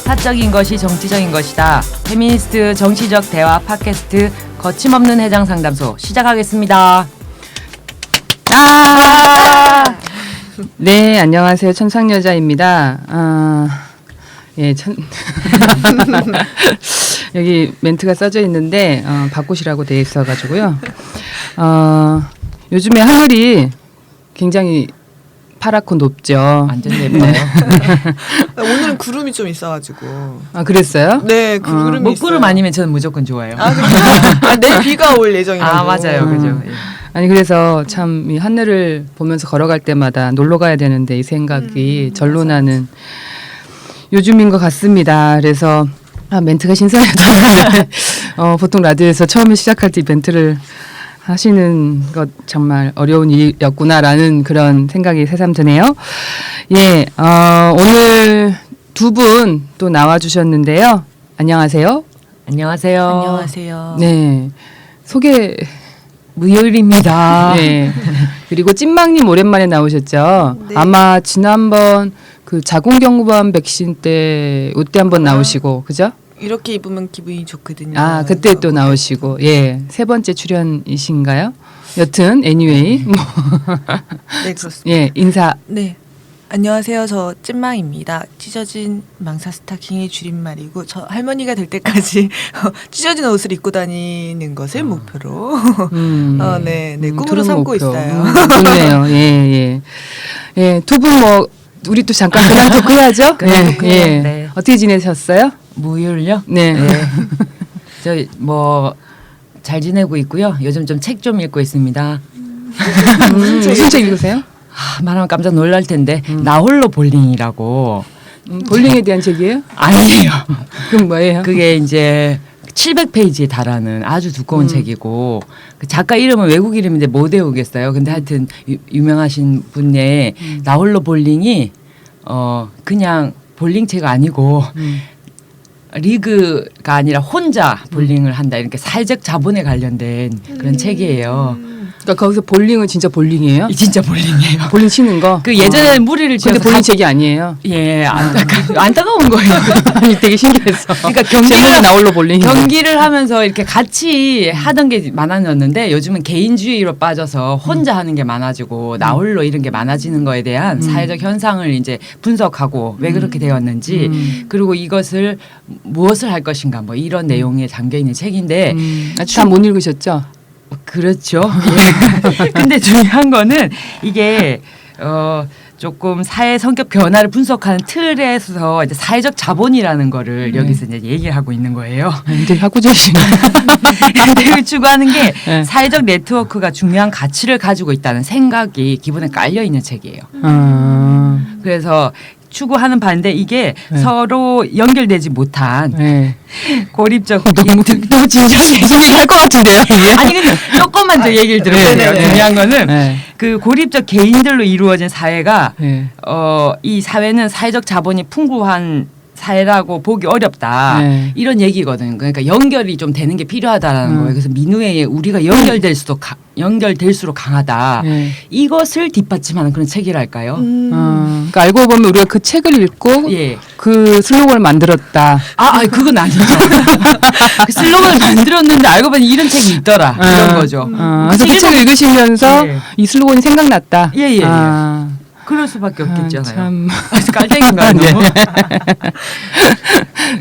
사적인 것이 정치적인 것이다. 페미니스트 정치적 대화 팟캐스트 거침없는 해장 상담소 시작하겠습니다. 네, 안녕하세요. 천상여자입니다. 예, 여기 멘트가 써져 있는데 바꾸시라고 돼 있어가지고요. 요즘에 하늘이 굉장히 파랗고 높죠. 완전 예뻐요. 오늘은 구름이 좀 있어가지고. 아, 그랬어요? 네, 구름이 먹구름 있어요. 아니면 저는 무조건 좋아요. 내일 비가 올 예정이라고. 맞아요, 그죠. 예. 아니 그래서 참 이 하늘을 보면서 걸어갈 때마다 놀러 가야 되는데 이 생각이 절로 나는 요즘인 것 같습니다. 그래서 멘트가 신선했던 보통 라디오에서 처음에 시작할 때 멘트를 하시는 것 정말 어려운 일이었구나라는 그런 생각이 새삼 드네요. 예, 오늘 두 분 또 나와주셨는데요. 안녕하세요. 안녕하세요. 안녕하세요. 네, 소개. 무효일입니다. 네. 그리고 찐망님 오랜만에 나오셨죠. 네. 아마 지난번 그 자궁경부암 백신 때 이때 한번 나오시고 그죠? 이렇게 입으면 기분이 좋거든요. 아 그때 또 나오시고 예 세 번째 출연이신가요? 여튼 anyway 네, 그렇습니다. 예 인사. 네. 안녕하세요. 저 찐망입니다. 찢어진 망사 스타킹의 줄임말이고 저 할머니가 될 때까지 찢어진 옷을 입고 다니는 것을 목표로 네, 꿈으로 그런 삼고 목표. 있어요. 좋네요. 예. 두 분 뭐 우리 또 잠깐 그냥 토크 해야죠. 그냥 토크 해요. 예. 네. 어떻게 지내셨어요? 무효일요? 네. 저 뭐 잘 지내고 있고요. 요즘 좀 책 좀 읽고 있습니다. 무슨 책 읽으세요? 말하면 깜짝 놀랄 텐데 나홀로 볼링이라고. 볼링에 대한 책이에요? 아니에요. 그럼 뭐예요? 그게 이제 700페이지에 달하는 아주 두꺼운 책이고 그 작가 이름은 외국 이름인데 못 외우겠어요. 근데 하여튼 유명하신 분의 나홀로 볼링이 그냥 볼링체가 아니고 리그가 아니라 혼자 볼링을 한다. 이렇게 사회적 자본에 관련된 그런 책이에요. 그러니까 거기서 볼링은 진짜 볼링이에요? 진짜 볼링이에요. 볼링 치는 거? 그 예전에 무리를 지어서 근데 볼링 책이 아니에요. 예, 안타까운 거예요. 아니 되게 신기했어. 그러니까 제목이 나홀로 볼링. 경기를 하면서 이렇게 같이 하던 게 많아졌는데 요즘은 개인주의로 빠져서 혼자 하는 게 많아지고 나홀로 이런 게 많아지는 거에 대한 사회적 현상을 이제 분석하고 왜 그렇게 되었는지 그리고 이것을 무엇을 할 것인가 뭐 이런 내용에 담겨 있는 책인데 다 못 읽으셨죠? 그렇죠. 예. 근데 중요한 거는 이게 조금 사회 성격 변화를 분석하는 틀에서 이제 사회적 자본이라는 거를 여기서 이제 얘기하고 있는 거예요. 되게 학구적이시네. 근데 추구하는 게 네. 사회적 네트워크가 중요한 가치를 가지고 있다는 생각이 기본에 깔려 있는 책이에요. 그래서 추구하는 바인데 이게 서로 연결되지 못한 고립적 너무 진지하게 할 것 같은데요. 아니 근데 조금만 더 얘기를 들어보세요. 네. 중요한 거는 네. 그 고립적 개인들로 이루어진 사회가 네. 이 사회는 사회적 자본이 풍부한 사회라고 보기 어렵다. 네. 이런 얘기거든요. 그러니까 연결이 좀 되는 게 필요하다라는 거예요. 그래서 민우에 우리가 연결될수록 강하다. 네. 이것을 뒷받침하는 그런 책이랄까요? 그러니까 알고 보면 우리가 그 책을 읽고 예. 그 슬로건을 만들었다. 그건 아니죠. 그 슬로건을 만들었는데 알고 보니 이런 책이 있더라. 이런 거죠. 그래서 그 책을 읽으시면서 예. 이 슬로건이 생각났다. 예. 그럴 수밖에 없겠잖아요. 참. 깔때기인가요? 너무?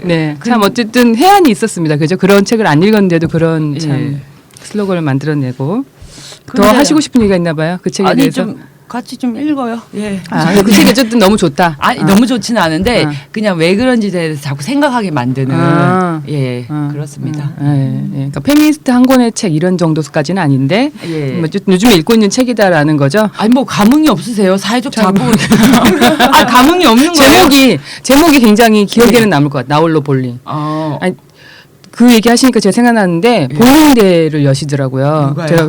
네, 참 어쨌든 해안이 있었습니다. 그죠? 그런 책을 안 읽었는데도 그런 참 슬로건을 만들어내고 더 그래요. 하시고 싶은 얘기가 있나 봐요. 그 책에 아니 대해서. 좀 같이 좀 읽어요. 예. 그 책이 어쨌든 너무 좋다. 너무 좋지는 않은데 그냥 왜 그런지 대해서 자꾸 생각하게 만드는 그렇습니다. 그러니까 페미니스트 한 권의 책 이런 정도까지는 아닌데 예. 어쨌든 요즘에 읽고 있는 책이다라는 거죠. 아니 뭐 감흥이 없으세요? 사회적 자본. 감흥이 없는 거예요? 제목이 굉장히 기억에는 남을 것 같아. 나홀로 볼링. 아니, 그 얘기 하시니까 제가 생각나는데 볼링대를 여시더라고요. 누가요? 제가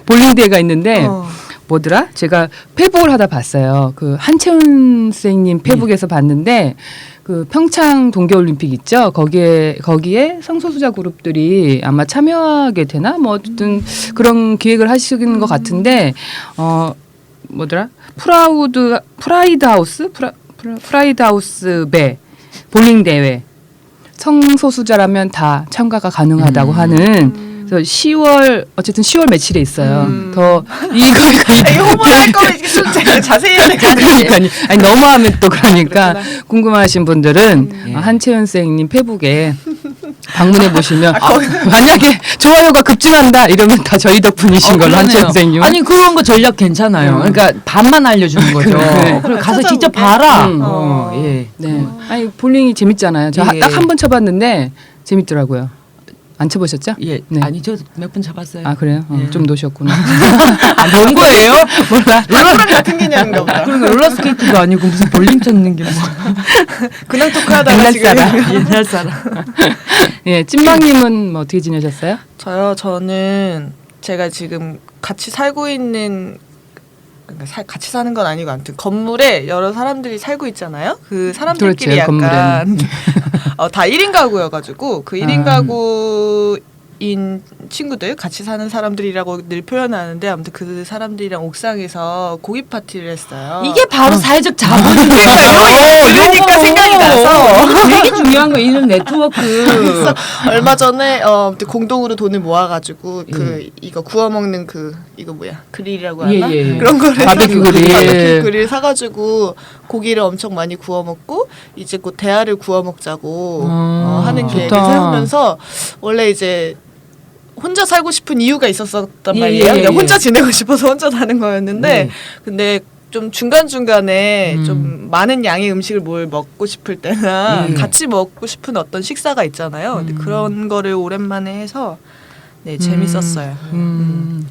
볼링대가 있는데 뭐더라? 제가 페북을 하다 봤어요. 그 한채훈 선생님 페북에서 봤는데 그 평창 동계올림픽 있죠. 거기에 성소수자 그룹들이 아마 참여하게 되나? 뭐 어쨌든 그런 기획을 하시는 것 같은데 뭐더라? 프라이드 하우스 배 볼링 대회, 성소수자라면 다 참가가 가능하다고 하는. 그래서 10월 어쨌든 10월 며칠에 있어요. 더 이걸 이거 홍보를 할 거면 이게 좀 자세히 해야 될것 같아요. 그러니까요. 아니 너무하면 또 그러니까 그렇구나. 궁금하신 분들은 예. 한채연 선생님 페북에 방문해 보시면 만약에 좋아요가 급증한다 이러면 다 저희 덕분이신 걸로 한채연 그러네요. 선생님. 아니 그런 거 전략 괜찮아요. 그러니까 반만 알려주는 거죠. 그래. 그리고 가서 찾아보게. 직접 봐라. 어. 예. 네. 아니 볼링이 재밌잖아요. 저 예. 딱 한 번 쳐봤는데 재밌더라고요. 안 쳐보셨죠? 예. 네. 아니 저 몇 번 잡았어요. 아 그래요? 예. 좀 노셨구나. 안 거예요? 몰라. 롤러랑 같은 개념인가 보다. 그러니까 롤러스케이트도 아니고 무슨 볼링 쳤는 게 뭐. 근황 토크하다가 옛날 지금 사람. 옛날 사람. 예, 찐망님은 뭐 어떻게 지내셨어요? 저는 제가 지금 같이 살고 있는 그러니까 같이 사는 건 아니고 아무튼 건물에 여러 사람들이 살고 있잖아요. 그 사람들끼리 그렇죠, 약간 다 1인 가구여가지고 그 1인 아. 가구인 친구들 같이 사는 사람들이라고 늘 표현하는데 아무튼 그 사람들이랑 옥상에서 고기 파티를 했어요. 이게 바로 사회적 자본이에요. 그러니까 생각이 나서. 이거 되게 중요한 거 이런 네트워크. 그래서 얼마 전에 아무튼 공동으로 돈을 모아가지고 그 이거 구워 먹는 그 이거 뭐야 그릴이라고 하나 예, 예. 그런 거를 바베큐 사가지고 그릴. 바베큐 그릴 사가지고 고기를 엄청 많이 구워 먹고 이제 곧 대하를 구워 먹자고 하는 좋다. 계획을 세우면서 원래 이제 혼자 살고 싶은 이유가 있었었단 예, 말이에요. 예, 그냥 예. 혼자 지내고 싶어서 혼자 사는 거였는데 네. 근데 좀 중간중간에 좀 많은 양의 음식을 뭘 먹고 싶을 때나 같이 먹고 싶은 어떤 식사가 있잖아요. 근데 그런 거를 오랜만에 해서 네, 재밌었어요.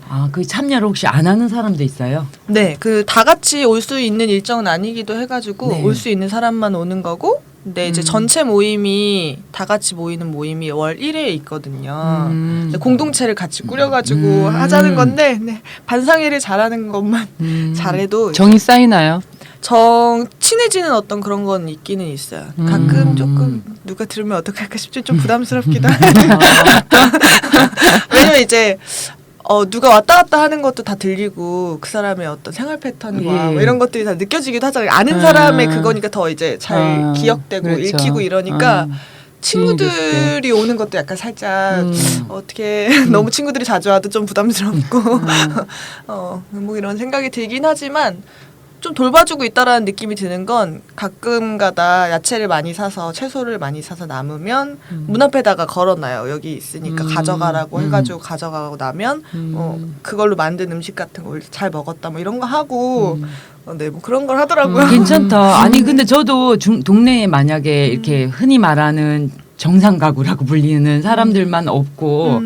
아, 그 참여를 혹시 안 하는 사람도 있어요? 네, 그 다 같이 올 수 있는 일정은 아니기도 해가지고 네. 올 수 있는 사람만 오는 거고, 근데 이제 전체 모임이 다 같이 모이는 모임이 월 1회에 있거든요. 근데 공동체를 같이 꾸려가지고 하자는 건데 네, 반상회를 잘하는 것만 잘해도 정이 쌓이나요? 친해지는 어떤 그런 건 있기는 있어요. 가끔 조금 누가 들으면 어떡할까 싶지 좀 부담스럽기도 하고. 왜냐면 이제 누가 왔다 갔다 하는 것도 다 들리고 그 사람의 어떤 생활 패턴과 예. 뭐 이런 것들이 다 느껴지기도 하잖아요. 아는 사람의 그거니까 더 이제 잘 기억되고 그렇죠. 읽히고 이러니까 친구들이 오는 것도 약간 살짝 어떻게 너무 친구들이 자주 와도 좀 부담스럽고 뭐 이런 생각이 들긴 하지만 좀 돌봐주고 있다라는 느낌이 드는 건 가끔가다 야채를 많이 사서 채소를 많이 사서 남으면 문 앞에다가 걸어놔요. 여기 있으니까 가져가라고 해가지고 가져가고 나면 그걸로 만든 음식 같은 거 잘 먹었다 뭐 이런 거 하고 네, 뭐 그런 걸 하더라고요. 괜찮다. 아니 근데 저도 동네에 만약에 이렇게 흔히 말하는 정상 가구라고 불리는 사람들만 없고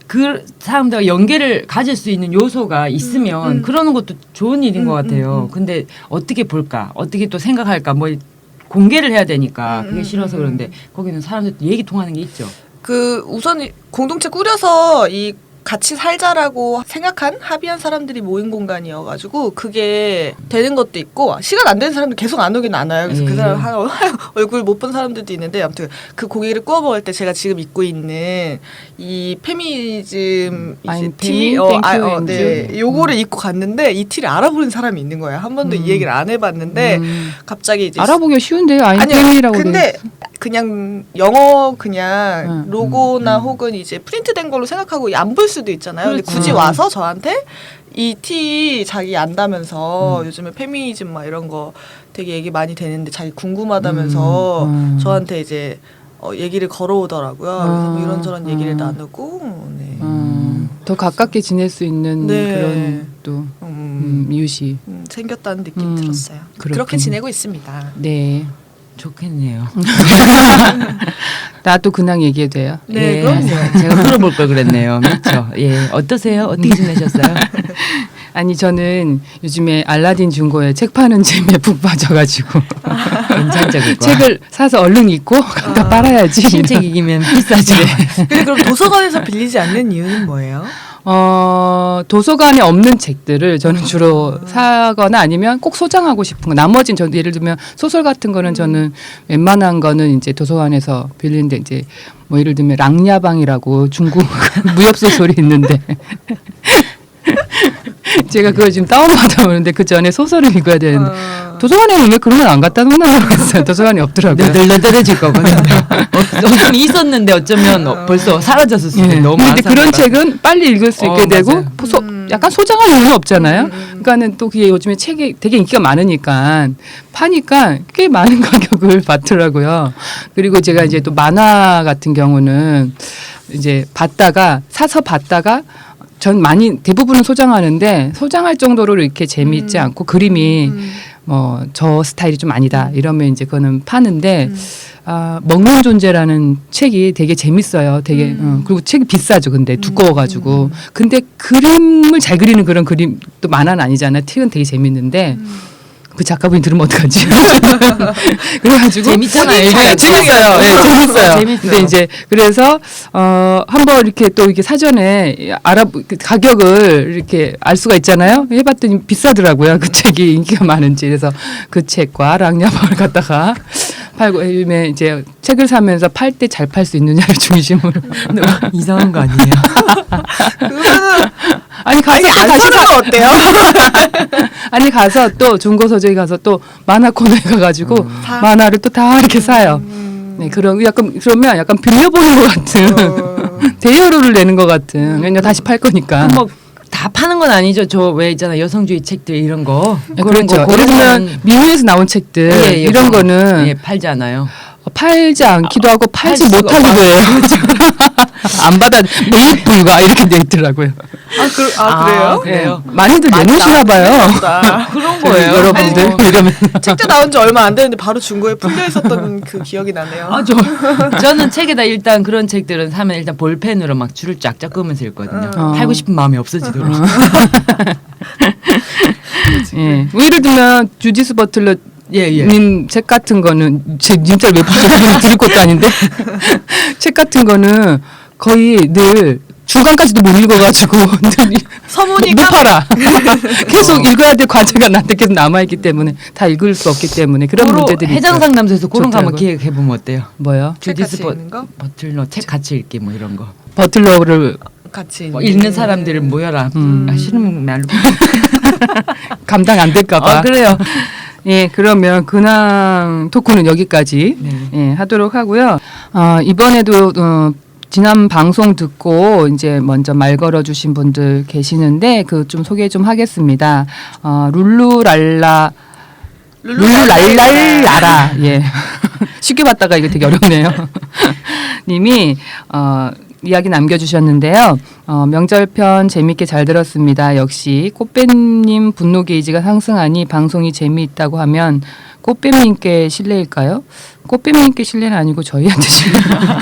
그 사람들과 연계를 가질 수 있는 요소가 있으면 그러는 것도 좋은 일인 것 같아요. 근데 어떻게 볼까? 어떻게 또 생각할까? 뭐 공개를 해야 되니까 그게 싫어서 그런데 거기는 사람들 얘기 통하는 게 있죠. 그 우선 공동체 꾸려서 이 같이 살자라고 생각한 합의한 사람들이 모인 공간이어가지고 그게 되는 것도 있고 시간 안 되는 사람들 계속 안 오긴 안 와요. 그래서 그 사람 얼굴 못 본 사람들도 있는데 아무튼 그 고기를 구워 먹을 때 제가 지금 입고 있는 이 페미니즘 I'm 티, Femi, thank you, and 네, you. 요거를 입고 갔는데 이 티를 알아보는 사람이 있는 거예요. 한 번도 이 얘기를 안 해봤는데 갑자기 이제 알아보기가 쉬운데요. 아니요. 아이템이라고. 근데 그냥 영어 그냥 로고나 혹은 이제 프린트된 걸로 생각하고 안 볼 수도 있잖아요. 근데 굳이 와서 저한테 이 티 자기 안다면서 요즘에 페미니즘 막 이런 거 되게 얘기 많이 되는데 자기 궁금하다면서 저한테 이제 얘기를 걸어오더라고요. 그래서 뭐 이런저런 얘기를 나누고 네. 더 가깝게 지낼 수 있는 네. 그런 또 이웃이. 생겼다는 느낌이 들었어요. 그렇군요. 그렇게 지내고 있습니다. 네. 좋겠네요. 나도 근황 얘기해도 돼요. 네, 예, 그럼요. 제가 물어볼 걸 그랬네요. 미쳐. 예, 어떠세요? 어떻게 지내셨어요? 아니 저는 요즘에 알라딘 중고에 책 파는 재미에 푹 빠져가지고 괜찮죠, 그거. 책을 사서 얼른 읽고 갖다 빨아야지. 신책이기면 비싸죠. 근데 그럼 도서관에서 빌리지 않는 이유는 뭐예요? 도서관에 없는 책들을 저는 주로 사거나 아니면 꼭 소장하고 싶은 거. 나머지는 저는 예를 들면 소설 같은 거는 저는 웬만한 거는 이제 도서관에서 빌리는데 이제 뭐 예를 들면 랑야방이라고 중국 무협 소설이 있는데 제가 그걸 지금 다운받아 오는데 그 전에 소설을 읽어야 되는데 도서관에는 왜 그런 걸 안 갖다 놓나 모르겠어요. 도서관이 없더라고요. 너덜너덜해질 거거든요. 좀 있었는데 어쩌면 벌써 사라졌을 수도 예. 너무 근데 그런 많아서. 책은 빨리 읽을 수 있게 되고 맞아요. 약간 소장할 이유는 없잖아요. 그러니까는 또 그게 요즘에 책이 되게 인기가 많으니까 파니까 꽤 많은 가격을 받더라고요. 그리고 제가 이제 또 만화 같은 경우는 이제 사서 봤다가 전 많이 대부분은 소장하는데 소장할 정도로 이렇게 재미있지 않고 그림이 뭐 저 스타일이 좀 아니다 이러면 이제 그거는 파는데 먹는 존재라는 책이 되게 재밌어요. 되게 그리고 책이 비싸죠. 근데 두꺼워가지고 근데 그림을 잘 그리는 그런 그림 또 만화는 아니잖아요. 책은 되게 재밌는데. 그 작가분이 들으면 어떡하지? 그래가지고 재밌잖아요. 재밌어요. 예, 재밌어요. 재밌어요. 근데 이제 그래서 한번 이렇게 또 이게 사전에 가격을 이렇게 알 수가 있잖아요. 해봤더니 비싸더라고요. 그 책이 인기가 많은지 그래서 그 책과 랑야방을 갖다가 팔고 요즘에 이제 책을 사면서 팔 때 잘 팔 수 있느냐를 중심으로 이상한 거 아니에요? 아니 가서 안 다시 사는 거 어때요? 아니 가서 또 중고 서적에 가서 또 만화 코너에 가가지고 만화를 또 다 이렇게 사요. 네 그런 그러면 약간 빌려보는 것 같은 대여료를 내는 것 같은 왜냐 다시 팔 거니까. 뭐 다 파는 건 아니죠. 저 왜 있잖아 여성주의 책들 이런 거. 그렇죠. 거 예를 그런 들면 거는- 미국에서 나온 책들 예, 예, 이런 거는 예, 팔지 않아요. 팔지 않기도 하고 팔지 팔 수가 못하기도 해요. 안 받아 매입 불가 이렇게 돼 있더라고요. 그래요? 그래요? 많이들 내놓으시나 봐요. 그런 거예요? 여러분들 아니, 이러면 책자 나온 지 얼마 안 됐는데 바로 중고에 풀려 있었던 그 기억이 나네요. 저는 책에다 일단 그런 책들은 사면 일단 볼펜으로 막 줄을 쫙쫙 그으면서 읽거든요. 팔고 싶은 마음이 없어지도록. 예. 뭐 예를 들면 주디스 버틀러 예. 님 책 같은 거는 제 진짜 왜 부르는 들을 것도 아닌데 책 같은 거는 거의 늘 중간까지도 못 읽어가지고 서문이 못 팔아. 계속 읽어야 될 과제가 나한테 계속 남아있기 때문에 다 읽을 수 없기 때문에 그런 문제들이 해장 있어요. 상담소에서 그런 거 한번 좋더라고요. 기획해 보면 어때요? 뭐요? 책 같이 주디스 읽는 거? 버틀러 책 같이 읽기 뭐 이런 거. 버틀러를 같이 뭐 읽는 사람들을 모여라. 싫은 말로. 감당 안 될까봐. 그래요. 예, 그러면 근황 토크는 여기까지 예, 하도록 하고요. 이번에도 지난 방송 듣고 이제 먼저 말 걸어주신 분들 계시는데 그 좀 소개 좀 하겠습니다. 룰루랄랄라라 예 쉽게 봤다가 이게 되게 어렵네요. 님이 이야기 남겨주셨는데요. 명절편 재밌게 잘 들었습니다. 역시 꽃뱀님 분노 게이지가 상승하니 방송이 재미있다고 하면 꽃뱀님께 실례일까요? 꽃뱀님께 실례는 아니고 저희한테 실례니까.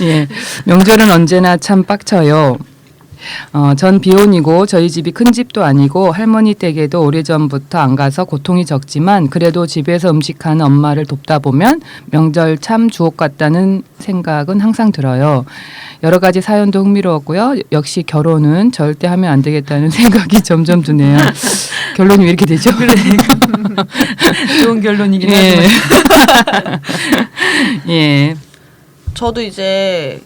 예, 명절은 언제나 참 빡쳐요. 전 비혼이고 저희 집이 큰 집도 아니고 할머니 댁에도 오래전부터 안 가서 고통이 적지만 그래도 집에서 음식하는 엄마를 돕다 보면 명절 참 주옥 같다는 생각은 항상 들어요. 여러 가지 사연도 흥미로웠고요. 역시 결혼은 절대 하면 안 되겠다는 생각이 점점 드네요. 결론이 왜 이렇게 되죠? 좋은 결론이긴 예. 하지만. 예. 저도 이제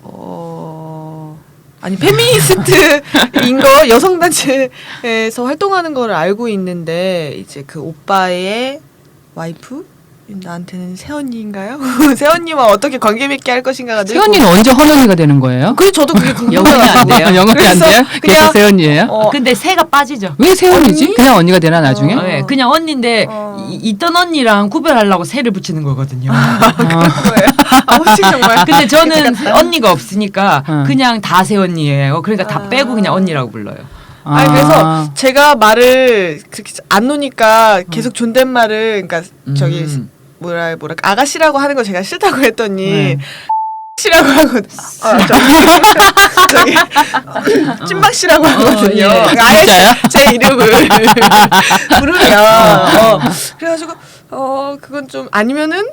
아니 페미니스트인 거 여성단체에서 활동하는 거를 알고 있는데 이제 그 오빠의 와이프 나한테는 새언니인가요? 새언니와 어떻게 관계 맺게 할 것인가가 늘 세연이는 언제 헌언니가 되는 거예요? 그래 저도 그게 영혼이 안 돼요. 영혼이 안 그래서 돼요? 그냥 계속 세연이에요? 근데 새가 빠지죠. 왜 세연이지? 언니? 그냥 언니가 되나 나중에? 네, 그냥 언니인데 있던 언니랑 구별하려고 새를 붙이는 거거든요. 거예요. 혹시 정말 근데 저는 언니가 없으니까 그냥 다 새언니예요. 그러니까 다 아. 빼고 그냥 언니라고 불러요. 아니 그래서 제가 말을 그렇게 안 놓으니까 계속 존댓말을 그러니까 저기 뭐랄까 아가씨라고 하는 거 제가 싫다고 했더니 네. 씨라고 하거든. 저기 찐막 씨라고 하거든요. 예. 아예 제 이름을 부르면 그래가지고 그건 좀 아니면은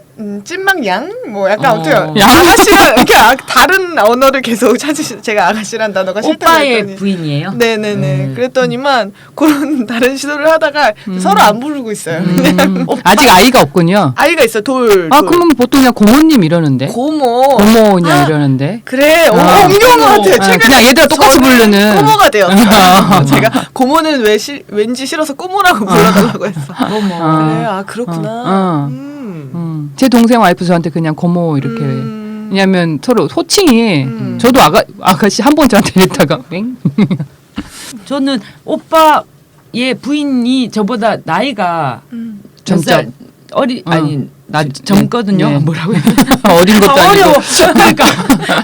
찐막 양? 뭐 약간 아무튼 양? 아가씨랑 이렇게 다른 언어를 계속 찾으시. 제가 아가씨란 단어가 싫다고 오빠의 했더니 부인이에요? 네네네. 그랬더니만 그런 다른 시도를 하다가 서로 안 부르고 있어요. 그냥 아직 아이가 없군요. 아이가 있어 돌. 아 그러면 보통 그냥 고모님 이러는데. 고모. 고모 그냥 이러는데. 그래. 아. 옮겨온 것 같아요. 아, 최근에 그냥 얘들아 똑같이 저는 부르는. 꼬모가 되었어요. 제가 고모는 왠지 싫어서 꼬모라고 불러달라고 했어. 고모. 그래. 아 그렇구나. 제 동생 와이프 저한테 그냥 고모 이렇게. 왜냐면 서로 호칭이 저도 아가씨 한 번 저한테 이랬다가 맹. 저는 오빠의 부인이 저보다 나이가 점점. 아니 나 젊거든요. 네. 뭐라고 어린 것도 아니고. 어려워. 그러니까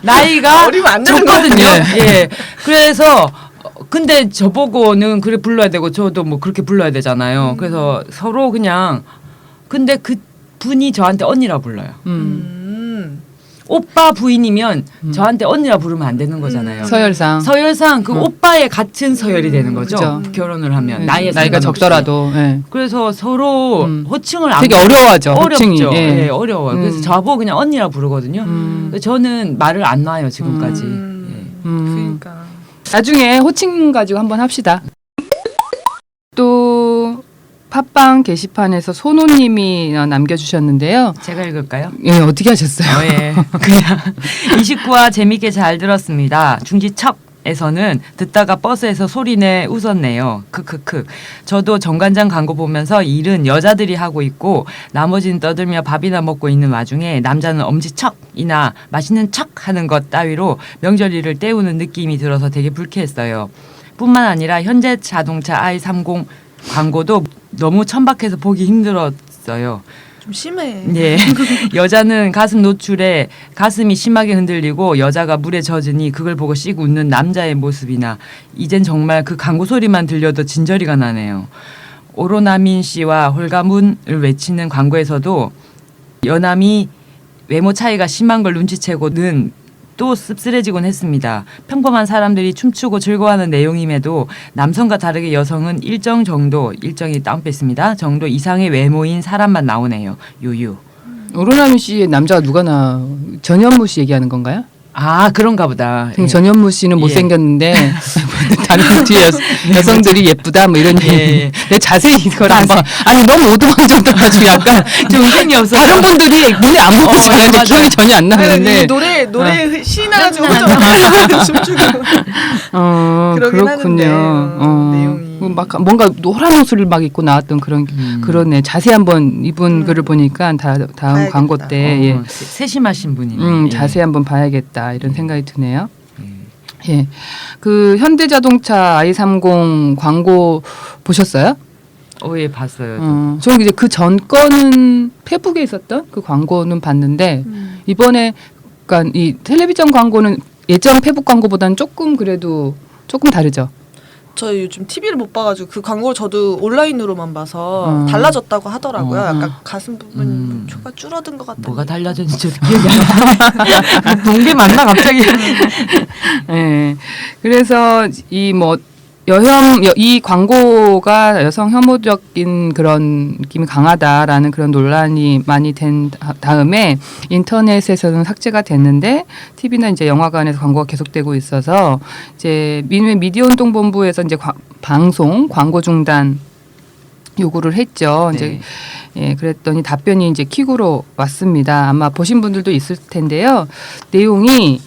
나이가 어리면 안 되는 젊거든요. 거거든요. 예. 그래서 근데 저보고는 그래 불러야 되고 저도 뭐 그렇게 불러야 되잖아요. 그래서 서로 그냥 근데 그 분이 저한테 언니라 불러요. 오빠 부인이면 저한테 언니라 부르면 안 되는 거잖아요. 서열상. 서열상 그 오빠의 같은 서열이 되는 거죠. 그죠. 결혼을 하면 나이가 상관없이. 적더라도. 예. 그래서 서로 호칭을 안 되게 어려워하죠. 호칭이. 어렵죠. 예. 예, 어려워요. 그래서 저보고 그냥 언니라 부르거든요. 근데 저는 말을 안 놔요 지금까지. 예. 그러니까. 나중에 호칭 가지고 한번 합시다. 또 팟빵 게시판에서 손호님이 남겨주셨는데요. 제가 읽을까요? 예, 어떻게 하셨어요? 예. 그냥 29화 재밌게 잘 들었습니다. 중지척에서는 듣다가 버스에서 소리내 웃었네요. 크크크. 저도 정관장 광고 보면서 일은 여자들이 하고 있고 나머지는 떠들며 밥이나 먹고 있는 와중에 남자는 엄지척이나 맛있는 척 하는 것 따위로 명절일을 때우는 느낌이 들어서 되게 불쾌했어요. 뿐만 아니라 현대 자동차 i30 광고도 너무 천박해서 보기 힘들었어요. 좀 심해. 예. 여자는 가슴 노출에 가슴이 심하게 흔들리고 여자가 물에 젖으니 그걸 보고 씩 웃는 남자의 모습이나 이젠 정말 그 광고 소리만 들려도 진저리가 나네요. 오로나민 씨와 홀가문을 외치는 광고에서도 여남이 외모 차이가 심한 걸 눈치채고는 또 씁쓸해지곤 했습니다. 평범한 사람들이 춤추고 즐거워하는 내용임에도 남성과 다르게 여성은 일정이 다운뺐습니다. 정도 이상의 외모인 사람만 나오네요. 유유. 오로나미 씨의 남자가 누가 전현무 씨 얘기하는 건가요? 아 그런가 보다. 예. 전현무 씨는 못생겼는데 다른 뒤에 여성들이 예쁘다 뭐 이런 얘기. 내 자세히 이걸 안 봐. 아니 너무 오도방정 떠가지고 약간 정신이 없어. 다른 분들이 눈에 안 보이잖아요. 근데 기억이 전혀 안 나는데. 노래 신나가지고 좀 춤추고 그러긴 그렇군요. 하는데, 내용이. 막 뭔가 노란 옷을 막 입고 나왔던 그러네. 자세히 한번 입은 글을 보니까 다음 봐야겠다. 광고 때 예. 세심하신 분이네. 예. 자세히 한번 봐야겠다 이런 생각이 드네요. 예, 그 현대자동차 i30 광고 보셨어요? 예, 봤어요. 저는 이제 그 전 거는 페북에 있었던 그 광고는 봤는데 이번에 그러니까 이 텔레비전 광고는 예전 페북 광고보다는 조금 다르죠. 저 요즘 TV를 못 봐가지고 그 광고를 저도 온라인으로만 봐서 달라졌다고 하더라고요. 약간 가슴 부분 초가 줄어든 것 같다. 뭐가 달라졌는지 저도 기억이 안 나. 동비 맞나 갑자기? 네. 그래서 이 광고가 여성 혐오적인 그런 느낌이 강하다라는 그런 논란이 많이 된 다음에 인터넷에서는 삭제가 됐는데 TV나 이제 영화관에서 광고가 계속되고 있어서 이제 민회 미디어운동본부에서 이제 방송 광고 중단 요구를 했죠. 네. 이제 예, 그랬더니 답변이 이제 킥으로 왔습니다. 아마 보신 분들도 있을 텐데요. 내용이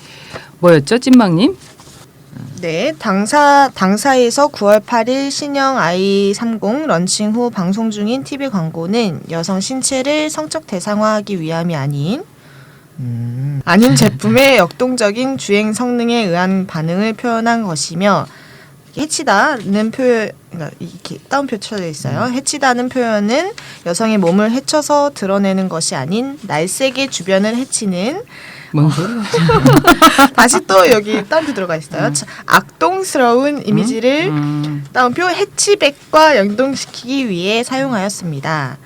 뭐였죠, 찐망님? 네, 당사에서 9월 8일 신형 i30 런칭 후 방송 중인 TV 광고는 여성 신체를 성적 대상화하기 위함이 아닌 제품의 역동적인 주행 성능에 의한 반응을 표현한 것이며 해치다는 표현, 그러니까 이렇게 따옴표 쳐져 있어요. 해치다는 표현은 여성의 몸을 해쳐서 드러내는 것이 아닌 날쌔게 주변을 해치는 뭔 소리야? 다시 또 여기 따옴표 들어가 있어요. 악동스러운 이미지를 따옴표 해치백과 연동시키기 위해 사용하였습니다.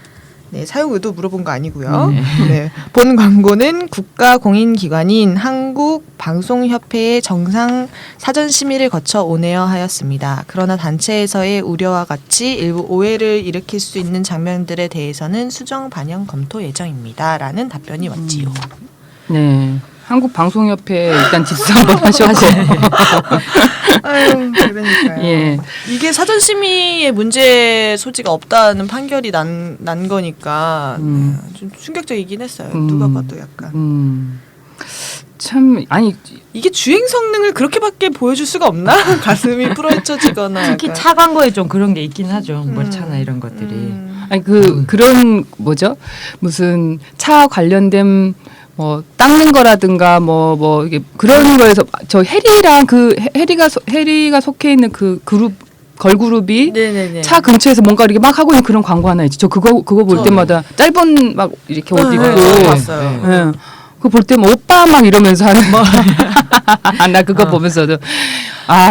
네, 사용 의도 물어본 거 아니고요. 네. 본 광고는 국가공인기관인 한국방송협회의 정상 사전 심의를 거쳐 온에어하였습니다. 그러나 단체에서의 우려와 같이 일부 오해를 일으킬 수 있는 장면들에 대해서는 수정 반영 검토 예정입니다. 라는 답변이 왔지요. 네. 한국방송협회 일단 집수 한번 하셨고. 아유, 그러니까요. 예. 이게 사전 심의에 문제 소지가 없다는 판결이 난 거니까 좀 충격적이긴 했어요. 누가 봐도 약간. 참 아니 이게 주행 성능을 그렇게밖에 보여줄 수가 없나? 가슴이 풀어헤쳐지거나 특히 약간. 차 광고에 좀 그런 게 있긴 하죠. 뭐 차나 이런 것들이. 아니 그런 뭐죠? 무슨 차 관련된 뭐 닦는 거라든가 뭐 이게 그런 거에서 저 해리랑 해리가 속해 있는 그 그룹 걸그룹이 네네네. 차 근처에서 뭔가 이렇게 막 하고 있는 그런 광고 하나 있지. 저 그거 볼 때마다 짧은 막 이렇게 옷 입고 봤어요. 예. 그거 볼 때면 오빠 막 이러면서 하는 나 그거 보면서도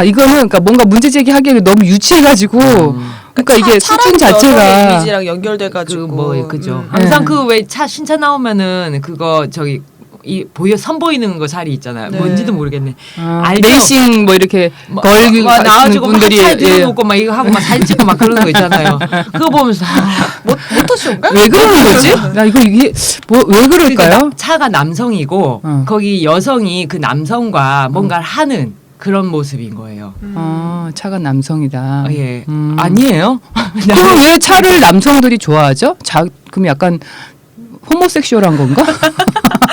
이거는 그러니까 뭔가 문제 제기하기에 너무 유치해가지고 그러니까 이게 수준 자체가 이미지랑 연결돼가지고 그죠. 항상 그 왜 차 신차 나오면은 그거 저기 이 선 보이는 거 자리 있잖아요. 네. 뭔지도 모르겠네. 알죠? 레이싱 뭐 이렇게 걸기 나와주고 분들이 막 차에 들어놓고 막 이거 하고 막 사진 찍고 막 그러는 거 있잖아요. 그거 보면서 모터쇼인가? 왜 그러는 거지? 나 이게 뭐 왜 그럴까요? 그러니까 차가 남성이고 거기 여성이 그 남성과 뭔가를 하는 그런 모습인 거예요. 차가 남성이다. 예. 아니에요? 그럼 왜 차를 남성들이 좋아하죠? 그럼 약간 호모섹슈얼한 건가?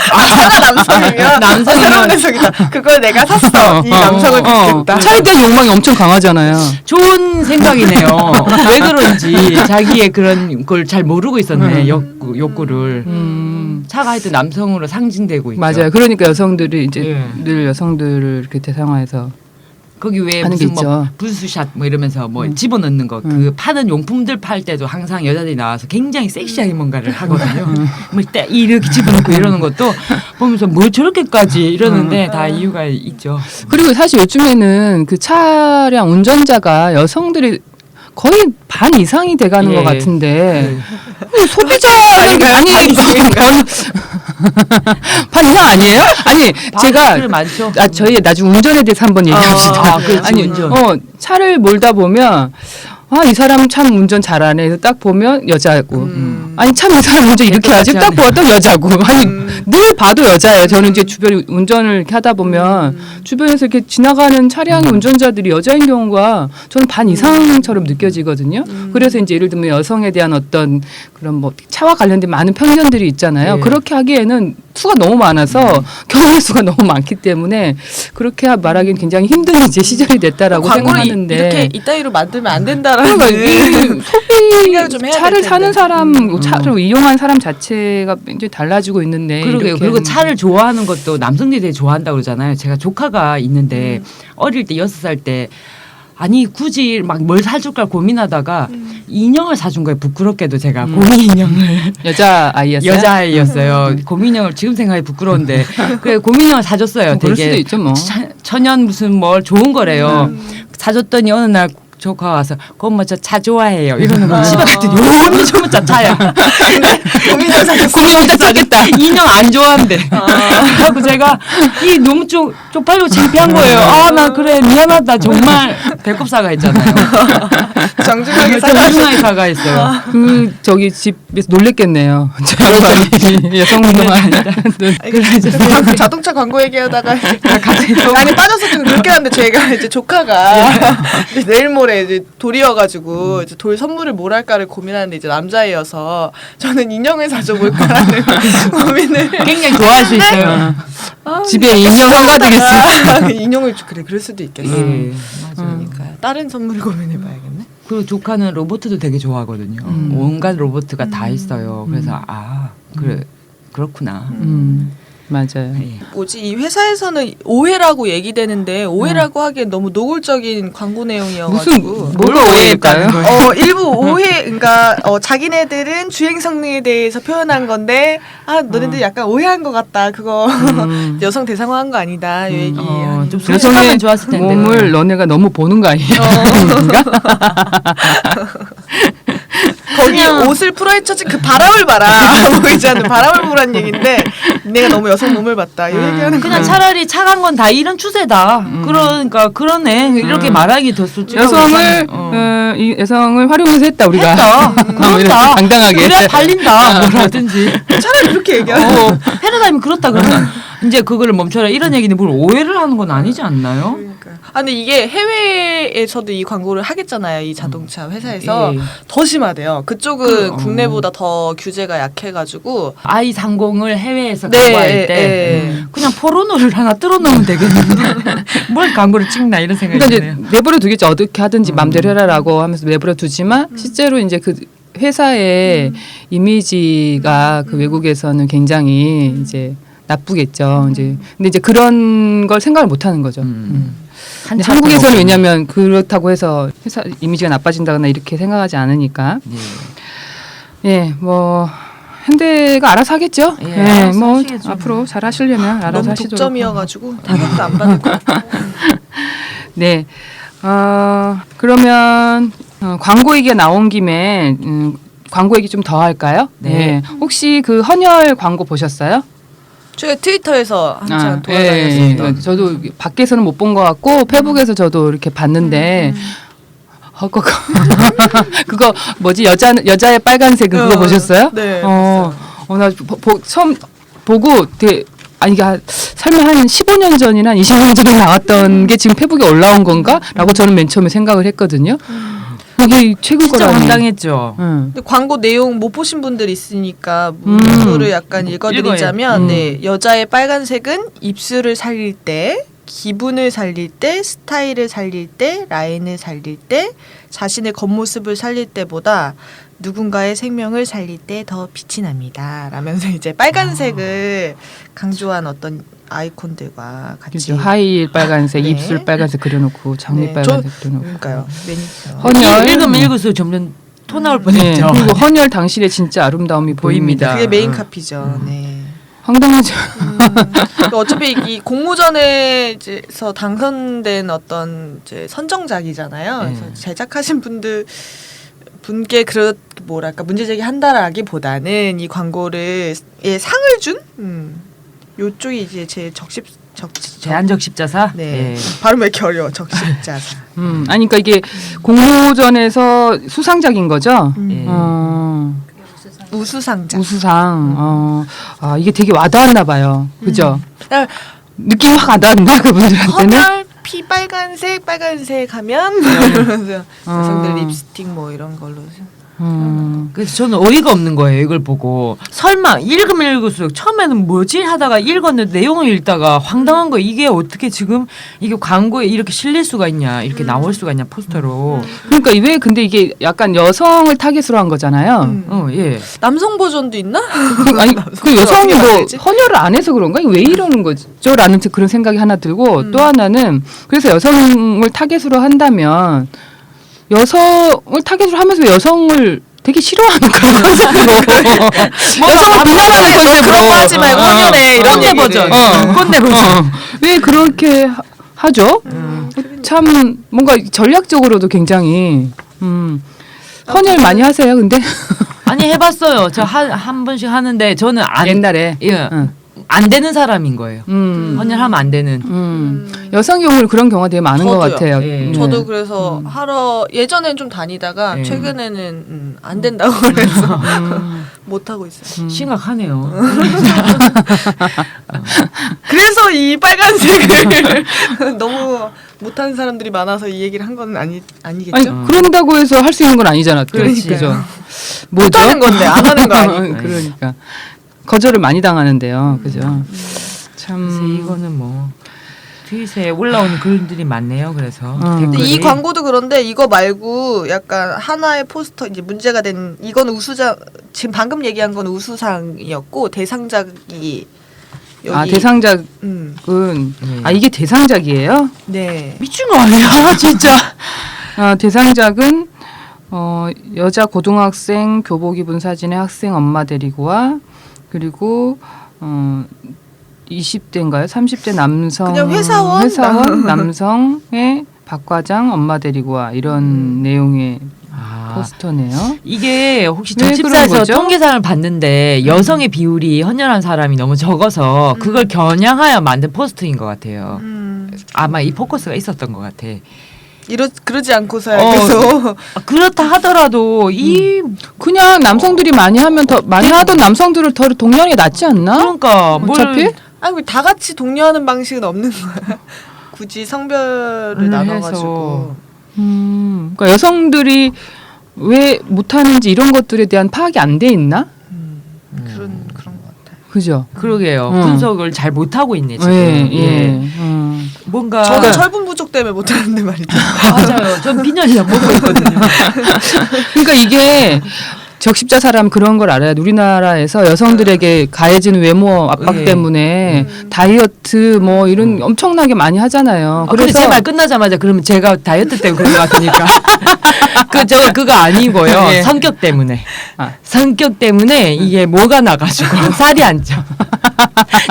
차가 남성이면 남성이면 남성이다. 그걸 내가 샀어. 이 남성을 믿겠다. 차에 대한 욕망이 엄청 강하잖아요. 좋은 생각이네요. 왜 그런지 자기의 그런 걸 잘 모르고 있었네. 욕구를. 차가 하여튼 남성으로 상징되고 있죠. 맞아요. 그러니까 여성들이 이제 예. 늘 여성들을 이렇게 대상화해서 거기 왜 하는 게 무슨 뭐 있죠. 부스샷 뭐 이러면서 뭐 집어넣는 거 그 파는 용품들 팔 때도 항상 여자들이 나와서 굉장히 섹시하게 뭔가를 하거든요. 뭐 이렇게 집어넣고 이러는 것도 보면서 뭐 저렇게까지 이러는데 다 이유가 있죠. 그리고 사실 요즘에는 그 차량 운전자가 여성들이 거의 반 이상이 돼가는 예. 것 같은데 아닌가요? 소비자는 반 이상 아니에요? 아니 제가 많죠. 저희 나중에 운전에 대해서 한번 얘기합시다. 그렇지, 아니 운전. 차를 몰다 보면 이 사람 참 운전 잘하네. 그래서 딱 보면 여자고. 아니 참 이 사람 운전 이렇게 하지. 딱 보면 또 여자고. 아니 늘 봐도 여자예요. 저는 이제 주변 운전을 이렇게 하다 보면 주변에서 이렇게 지나가는 차량의 운전자들이 여자인 경우가 저는 반 이상처럼 느껴지거든요. 그래서 이제 예를 들면 여성에 대한 어떤 그런 뭐 차와 관련된 많은 편견들이 있잖아요. 네. 그렇게 하기에는 수가 너무 많아서 경우의 수가 너무 많기 때문에 그렇게 말하기는 굉장히 힘든 이제 시절이 됐다라고 광고를 생각하는데. 이렇게 이따위로 만들면 안 된다라는 그러니까 이 생각을 좀 해야 차를 될 텐데. 사는 사람, 차를 이용한 사람 자체가 이제 달라지고 있는데. 그러게요. 이렇게 그리고 차를 좋아하는 것도 남성들이 되게 좋아한다고 그러잖아요. 제가 조카가 있는데 어릴 때 6살 때 아니 굳이 막 뭘 사줄까 고민하다가 인형을 사준 거예요. 부끄럽게도 제가 고민 인형을 여자 아이였어요. 여자아이였어요. 고민형을 지금 생각해 부끄러운데 그래 고민형을 사줬어요. 그럴 되게 수도 있죠 뭐. 천연 무슨 뭘 좋은 거래요. 사줬더니 어느 날 조카가 와서 그엄마 저 차 좋아해요. 이러는 거 집에 갔더니 요미 저문자 차야. 고민을 고민부터 찾겠다. 인형 안 좋아한대. 그래서 제가 이 너무 쪽팔리고 창피한 거예요. 나 그래 미안하다 정말 배꼽 사과했잖아요. 정중하게 정중하게 사과했어요. 그 저기 집에서 놀랬겠네요. 저 양반이 여성 운동하는. 그 자동차 광고 얘기하다가 아니 빠져서 좀 그렇게 하는데 제가 이제 조카가 이제 내일 모레 이제 돌이어가지고 이제 돌 선물을 뭘 할까를 고민하는데 이제 남자애여서 저는 인형을 사줘볼까라는 고민을 굉장히 좋아할 수 있어요. 집에 인형 한가득 있을. 인형을 그럴 수도 있겠어. 예. 그러니까요. 다른 선물을 고민해봐야겠네. 그리고 조카는 로봇도 되게 좋아하거든요. 온갖 로봇가 다 있어요. 그래서 그렇구나. 맞아요. 예. 뭐지 이 회사에서는 오해라고 얘기되는데 오해라고 하기엔 너무 노골적인 광고 내용이어가지고 무슨 뭐가 오해일까요? 일부 오해 그러니까 자기네들은 주행 성능에 대해서 표현한 건데 너네들 약간 오해한 것 같다 그거 여성 대상화한 거 아니다 이 얘기 좀 여성의 솔직하면 좋았을 텐데. 몸을 너네가 너무 보는 거 아니에요? 거기에 옷을 풀어헤쳐진 그 바람을 봐라. 보이지 않는 바람을 보란 얘기인데 내가 너무 여성 몸을 봤다. 이 얘기하는 그냥 거야. 차라리 차간 건 다 이런 추세다. 그러니까 그러네. 이렇게 말하기 더 솔직하고 이 여성을 활용해서 했다 우리가. 했다. 뭐 이렇게 그렇다. 당당하게. 그래야 팔린다. 뭐라든지. 차라리 그렇게 얘기하는 패러다임이 그렇다 그러면 이제 그거를 멈춰라 이런 얘기는 뭘 오해를 하는 건 아니지 않나요? 그러니까. 아 근데 이게 해외에서도 이 광고를 하겠잖아요. 이 자동차 회사에서 예. 더 심하대요. 그쪽은 국내보다 더 규제가 약해가지고 i30을 해외에서 네, 광고할 때 예. 그냥 포르노를 하나 뚫어놓으면 되겠는데 뭘 광고를 찍나 이런 생각이 그러니까 드네요. 이제 내버려 두겠죠. 어떻게 하든지 마음대로 해라라고 하면서 내버려 두지만 실제로 이제 그 회사의 이미지가 그 외국에서는 굉장히 이제 나쁘겠죠. 이제 근데 이제 그런 걸 생각을 못 하는 거죠. 근데 한국에서는 왜냐하면 그렇다고 해서 회사 이미지가 나빠진다거나 이렇게 생각하지 않으니까. 예, 뭐 현대가 알아서 하겠죠. 예, 예, 알아서 뭐 하시겠죠. 앞으로 잘 하시려면 알아서 너무 하시도록. 독점이어가지고 타격도 안 받을 것 같고. 네. 그러면 광고 얘기가 나온 김에 광고 얘기 좀 더 할까요? 네. 혹시 그 헌혈 광고 보셨어요? 제가 트위터에서 한창 예, 예. 돌아다녔었던. 저도 밖에서는 못 본 것 같고 페북에서 저도 이렇게 봤는데 그거 뭐지 여자의 빨간색은 그거 보셨어요? 네. 나 처음 보고 되게 아니 이게 설마 한 15년 전이나 20년 전에 나왔던 게 지금 페북에 올라온 건가?라고 저는 맨 처음에 생각을 했거든요. 이게 최근 진짜 거라니. 황당했죠. 근데 광고 내용 못 보신 분들 있으니까 문구를 약간 읽어드리자면 네, 여자의 빨간색은 입술을 살릴 때, 기분을 살릴 때, 스타일을 살릴 때, 라인을 살릴 때, 자신의 겉모습을 살릴 때보다 누군가의 생명을 살릴 때 더 빛이 납니다. 라면서 이제 빨간색을 강조한 어떤 아이콘들과 같이. 그죠. 하이힐 빨간색, 네. 입술 빨간색 그려놓고 장미 네, 빨간색 그려놓고. 그러니까요. 매니큐어. 헌혈. 읽으면 읽을수록 점점 토 나올 네. 뻔했죠. 그리고 헌혈 당신의 진짜 아름다움이 보입니다. 그게 메인 카피죠. 네. 황당하죠. 어차피 이 공모전에서 당선된 어떤 이제 선정작이잖아요. 네. 그래서 제작하신 분께 뭐랄까 문제제기 한다라기보다는 이 광고를 상을 준 요쪽이 이제 제 제한적 십자사. 네. 예. 발음 왜 이렇게 어려워? 적십자사. 아니 그러니까 이게 공모전에서 수상작인 거죠. 예. 우수상작. 우수상. 이게 되게 와닿았나 봐요. 그죠? 야, 느낌 확 와닿았나 그분들한테는? 헌혈 피 빨간색 하면 이러면서 여성들 립스틱 뭐 이런 걸로. 그래서 저는 어이가 없는 거예요. 이걸 보고 설마 읽으면 읽을수록 처음에는 뭐지 하다가 읽었는데 내용을 읽다가 황당한 거 이게 어떻게 지금 이게 광고에 이렇게 실릴 수가 있냐 이렇게 나올 수가 있냐 포스터로. 그러니까 왜 근데 이게 약간 여성을 타깃으로 한 거잖아요. 예. 남성 버전도 있나? 아니 그 여성이 뭐 어떻게 헌혈을 안 해서 그런가? 왜 이러는 거죠?라는 그런 생각이 하나 들고 또 하나는 그래서 여성을 타겟으로 한다면 여성을 타겟으로 하면서 여성을 되게 싫어하는 그런 컨셉으로 여성을 비난하는 컨셉으로 그런 거 하지 말고 헌혈해 이런 꼰대 얘기를. 버전. 꼰대 버전. 왜 그렇게 하죠? 참 뭔가 전략적으로도 굉장히 헌혈 많이 하세요, 근데 아니 해봤어요. 저 한 번씩 하는데 저는 옛날에 안 되는 사람인 거예요. 헌혈하면 안 되는. 여성 경우는 그런 경우가 되게 많은 것 저도요. 같아요. 예. 저도 그래서 예전엔 좀 다니다가 예. 최근에는 안 된다고 그래서 못 하고 있어요. 심각하네요. 그래서 이 빨간색을 너무 못하는 사람들이 많아서 이 얘기를 한 건 아니겠죠? 아니 그런다고 해서 할 수 있는 건 아니잖아. 또. 그러니까요. 그죠? 못하는 건데 안 하는 거 아니고. 그러니까 거절을 많이 당하는데요. 그죠? 그래서 참 이거는 뭐 트윗에 올라오는 글들이 많네요. 그래서 근데 댓글이. 이 광고도 그런데 이거 말고 약간 하나의 포스터 이제 문제가 된 이건 우수상 지금 방금 얘기한 건 우수상이었고 대상작이 여기 대상작은 네. 이게 대상작이에요? 네. 미친 거 아니야 진짜. 대상작은 여자 고등학생 교복 입은 사진의 학생 엄마 데리고 와 그리고 20대인가요? 30대 남성 그냥 회사원 남성의 박 과장 엄마 데리고 와 이런 내용의 포스터네요. 이게 혹시 왜 그런 적십사에서 거죠? 통계상을 봤는데 여성의 비율이 헌혈한 사람이 너무 적어서 그걸 겨냥하여 만든 포스터인 것 같아요. 아마 이 포커스가 있었던 것 같아. 그러지 않고서야 어, 계속 그렇다 하더라도 이 그냥 남성들이 많이 하면 더 많이 하던 남성들을 더 동료하는 게 낫지 않나? 그러니까 어차피 아니 다 같이 독려하는 방식은 없는 거야. 굳이 성별을 나눠가지고. 그러니까 여성들이 왜 못하는지 이런 것들에 대한 파악이 안 돼 있나? 그런 것 같아. 그죠? 그러게요. 분석을 잘 못하고 있네 지금. 예. 뭔가 저는 철분 부족 때문에 못하는데 말이죠. 맞아요. 전 빈혈이랑 먹고 있거든요. 그러니까 이게 적십자 사람 그런 걸 알아야 돼. 우리나라에서 여성들에게 가해지는 외모 압박 예. 때문에 다이어트 뭐 이런 엄청나게 많이 하잖아요. 그래서 제 말 끝나자마자 그러면 제가 다이어트 때문에 그런 것 같으니까 그거 아니고요. 예. 성격 때문에 성격 때문에 이게 뭐가 나가지고 살이 안 쪄.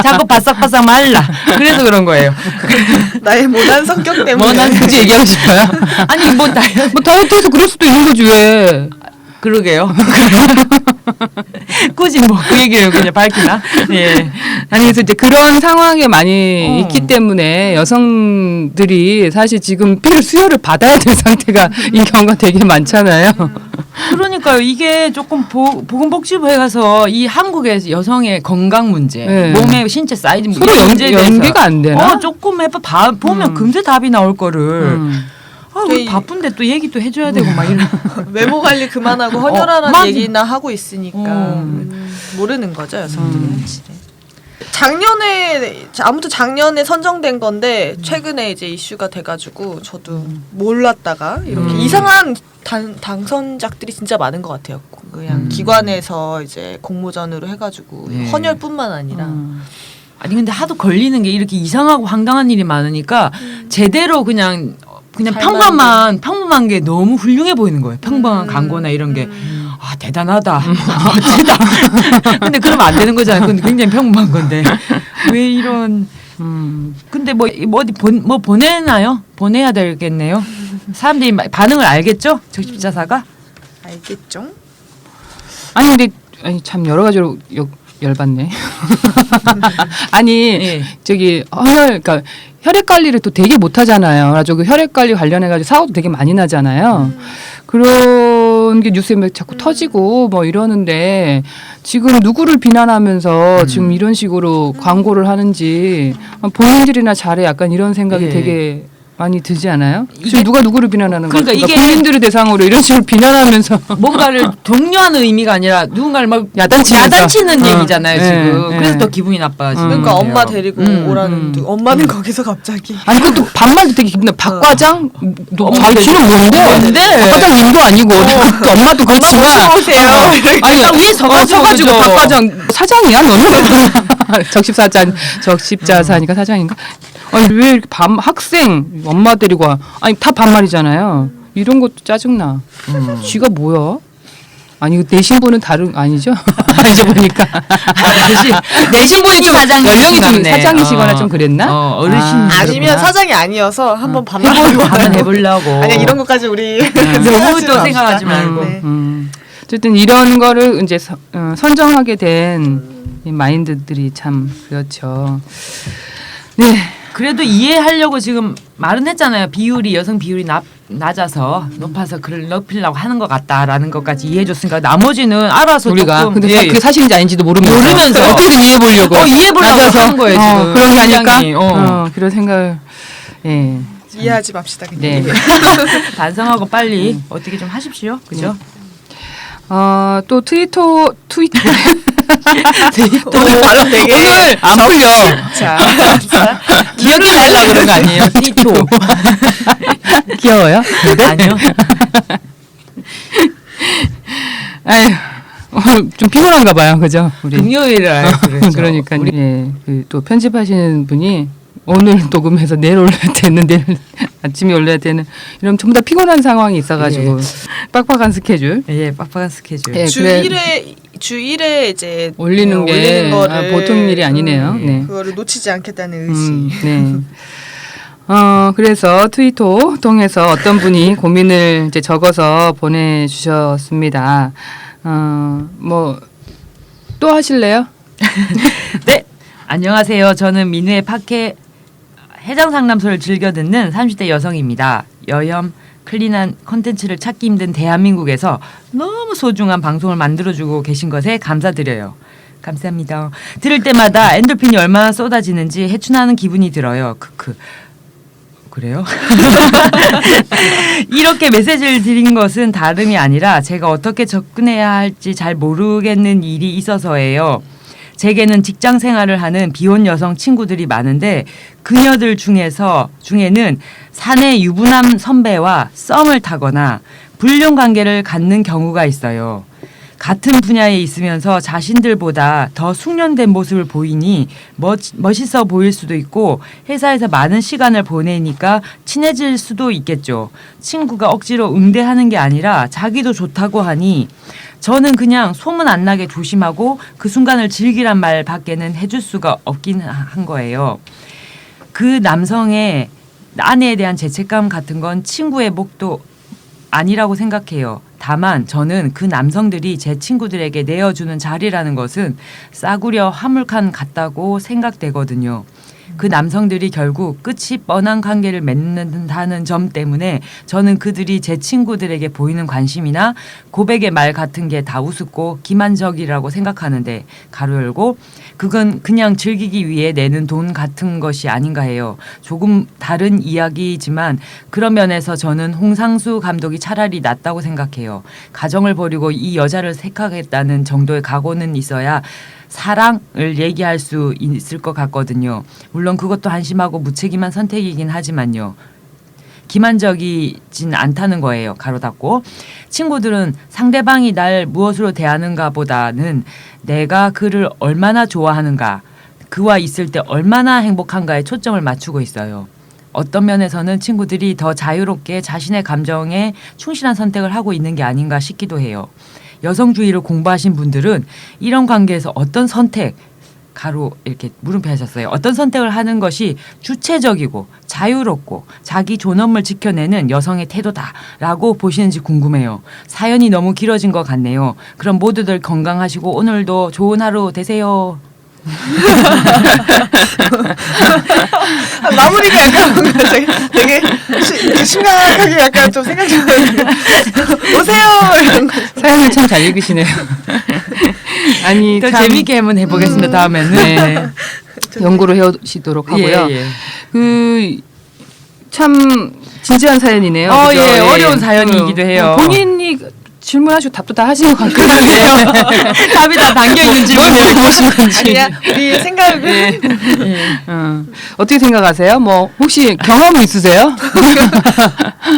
자꾸 바싹바싹 말라. 그래서 그런 거예요. 나의 모난 성격 때문에. 뭐난 굳이 얘기하고 싶어요. 아니 뭐 다이어트 뭐 다이어트해서 그럴 수도 있는 거지 왜? 그러게요. 굳이 뭐 그 얘기를 그냥 밝히나? 예. 아니 그래서 이제 그런 상황에 많이 있기 때문에 여성들이 사실 지금 피를 수혈을 받아야 될 상태가 인 경우가 되게 많잖아요. 그러니까요. 이게 조금 보건복지부에 가서 이 한국의 여성의 건강 문제, 네. 몸의 신체 사이즈 서로 문제에 대해서 연계가 안 되나? 조금 해봐 보면 금세 답이 나올 거를. 우리 저희- 바쁜데 또 얘기도 해줘야 되고 막 이런. 외모 관리 그만하고 헌혈하라는 맞아. 얘기나 하고 있으니까 모르는 거죠 여성들은 확실히. 작년에 선정된 건데 최근에 이제 이슈가 돼가지고 저도 몰랐다가 이렇게 이상한 당선작들이 진짜 많은 것 같아요. 그냥 기관에서 이제 공모전으로 해가지고 네. 헌혈뿐만 아니라 아니 근데 하도 걸리는 게 이렇게 이상하고 황당한 일이 많으니까 제대로 그냥 평범한 게 너무 훌륭해 보이는 거예요. 평범한 광고나 이런 게. 아, 대단하다. 멋지다. 근데 그러면 안 되는 거잖아요. 근데 굉장히 평범한 건데. 왜 이런. 근데 어디 보내나요? 보내야 되겠네요. 사람들이 반응을 알겠죠? 적십자사가? 알겠죠? 아니 참 여러 가지로 열받네. 아니 예. 저기 그러니까 혈액 관리를 또 되게 못 하잖아요. 그래가지고 혈액 관리 관련해 가지고 사고도 되게 많이 나잖아요. 그런 게 뉴스에 막 자꾸 터지고 뭐 이러는데 지금 누구를 비난하면서 지금 이런 식으로 광고를 하는지 본인들이나 잘해 약간 이런 생각이 예. 되게 많이 들지 않아요? 이게- 지금 누가 누구를 비난하는 거야? 그러니까 이게- 국민들을 대상으로 이런 식으로 비난하면서 뭔가를 독려하는 의미가 아니라 누군가를 막 야단치는 얘기잖아요, 예, 지금. 예. 그래서 더 기분이 나빠지는 그러니까 거예요. 엄마 데리고 오라는 엄마는 거기서 갑자기 아니 그것도 반말도 되게 기분나. 박과장? 너 엄마 자기는 뭔데? 뭔데? 박과장 님도 아니고 그 엄마도 그렇지만 오세요. 아니 딱 위에 서가지고 그죠? 박과장 사장이야 너는? 적십자사니까 사장인가? 아니 왜 이렇게 학생 엄마 데리고 와? 아니 다 반말이잖아요. 이런 것도 짜증나. 쥐가 뭐야? 아니 내 신부는 아니죠? 아니죠 보니까 내 신부는 좀 연령이 좀 사장이시거나 좀 그랬나? 어르신 아니면 사장이 아니어서 한번 반말하고 한번 해보려고. 아니 이런 것까지 우리 너무 또 생각하지 말고. 네. 어쨌든 이런 거를 이제 선정하게 된 이 마인드들이 참 그렇죠. 네. 그래도 이해하려고 지금 말은 했잖아요. 여성 비율이 낮아서 높아서 그걸 높이려고 하는 것 같다라는 것까지 이해해줬으니까 나머지는 알아서 우리가 조금 근데 그게 사실인지 아닌지도 모르면서 모르면서. 어떻게든 이해해보려고 이해해보려고 하는 거예요 지금. 그런 게 아닐까? 굉장히, 그런 생각을 이해하지 맙시다. 그냥. 네. 반성하고 빨리 어떻게 좀 하십시오. 그죠? 또 트위터 발음 되게 오늘 안 풀려. 자, 기억이 날라 그런 거 아니에요? 티토. 귀여워요? 아니요. 아유, 좀 피곤한가 봐요, 그죠? 우리 금요일에 그렇죠. 그러니까 우리 또 편집하시는 분이 오늘 녹음해서 내일 올려야 되는 내일 아침에 올려야 되는 이런 전부 다 피곤한 상황이 있어가지고 빡빡한 스케줄. 빡빡한 스케줄. 예, 주 1회 이제 올리는 게 거를 보통 일이 아니네요. 네. 그거를 놓치지 않겠다는 의지. 네. 그래서 트위터 통해서 어떤 분이 고민을 이제 적어서 보내주셨습니다. 뭐 또 하실래요? 네. 안녕하세요. 저는 민우의 팟캐 해장 상담소를 즐겨 듣는 30대 여성입니다. 여염 클린한 콘텐츠를 찾기 힘든 대한민국에서 너무 소중한 방송을 만들어주고 계신 것에 감사드려요. 감사합니다. 들을 때마다 엔돌핀이 얼마나 쏟아지는지 해춘하는 기분이 들어요. 크크. 그래요? 이렇게 메시지를 드린 것은 다름이 아니라 제가 어떻게 접근해야 할지 잘 모르겠는 일이 있어서예요. 제게는 직장 생활을 하는 비혼 여성 친구들이 많은데 그녀들 중에는 사내 유부남 선배와 썸을 타거나 불륜 관계를 갖는 경우가 있어요. 같은 분야에 있으면서 자신들보다 더 숙련된 모습을 보이니 멋있어 보일 수도 있고 회사에서 많은 시간을 보내니까 친해질 수도 있겠죠. 친구가 억지로 응대하는 게 아니라 자기도 좋다고 하니 저는 그냥 소문 안 나게 조심하고 그 순간을 즐기란 말 밖에는 해줄 수가 없긴 한 거예요. 그 남성의 아내에 대한 죄책감 같은 건 친구의 몫도 아니라고 생각해요. 다만 저는 그 남성들이 제 친구들에게 내어주는 자리라는 것은 싸구려 화물칸 같다고 생각되거든요. 그 남성들이 결국 끝이 뻔한 관계를 맺는다는 점 때문에 저는 그들이 제 친구들에게 보이는 관심이나 고백의 말 같은 게 다 우습고 기만적이라고 생각하는데 가로 열고 그건 그냥 즐기기 위해 내는 돈 같은 것이 아닌가 해요. 조금 다른 이야기지만 그런 면에서 저는 홍상수 감독이 차라리 낫다고 생각해요. 가정을 버리고 이 여자를 택하겠다는 정도의 각오는 있어야 사랑을 얘기할 수 있을 것 같거든요. 물론 그것도 한심하고 무책임한 선택이긴 하지만요. 기만적이진 않다는 거예요. 가로 닫고. 친구들은 상대방이 날 무엇으로 대하는가 보다는 내가 그를 얼마나 좋아하는가, 그와 있을 때 얼마나 행복한가에 초점을 맞추고 있어요. 어떤 면에서는 친구들이 더 자유롭게 자신의 감정에 충실한 선택을 하고 있는 게 아닌가 싶기도 해요. 여성주의를 공부하신 분들은 이런 관계에서 어떤 선택, 가로 이렇게 물음표 하셨어요. 어떤 선택을 하는 것이 주체적이고 자유롭고 자기 존엄을 지켜내는 여성의 태도다라고 보시는지 궁금해요. 사연이 너무 길어진 것 같네요. 그럼 모두들 건강하시고 오늘도 좋은 하루 되세요. 마무리가 약간 뭔가 되게 심각하게 약간 좀 생각이 오세요 이런 거. 사연을 참 잘 읽으시네요. 아니 더 참 재미있게 한번 해보겠습니다. 다음에는. 네. 연구를 해오시도록 하고요. 예, 예. 참 진지한 사연이네요. 그죠? 예, 어려운 사연이기도 해요. 본인이 질문하시고 답도 다 하신 것 같긴 한데요. 답이 다 담겨있는 질문이에요. 보신 건지. 아니야 우리 생각은 어떻게 생각하세요? 뭐 혹시 경험 있으세요?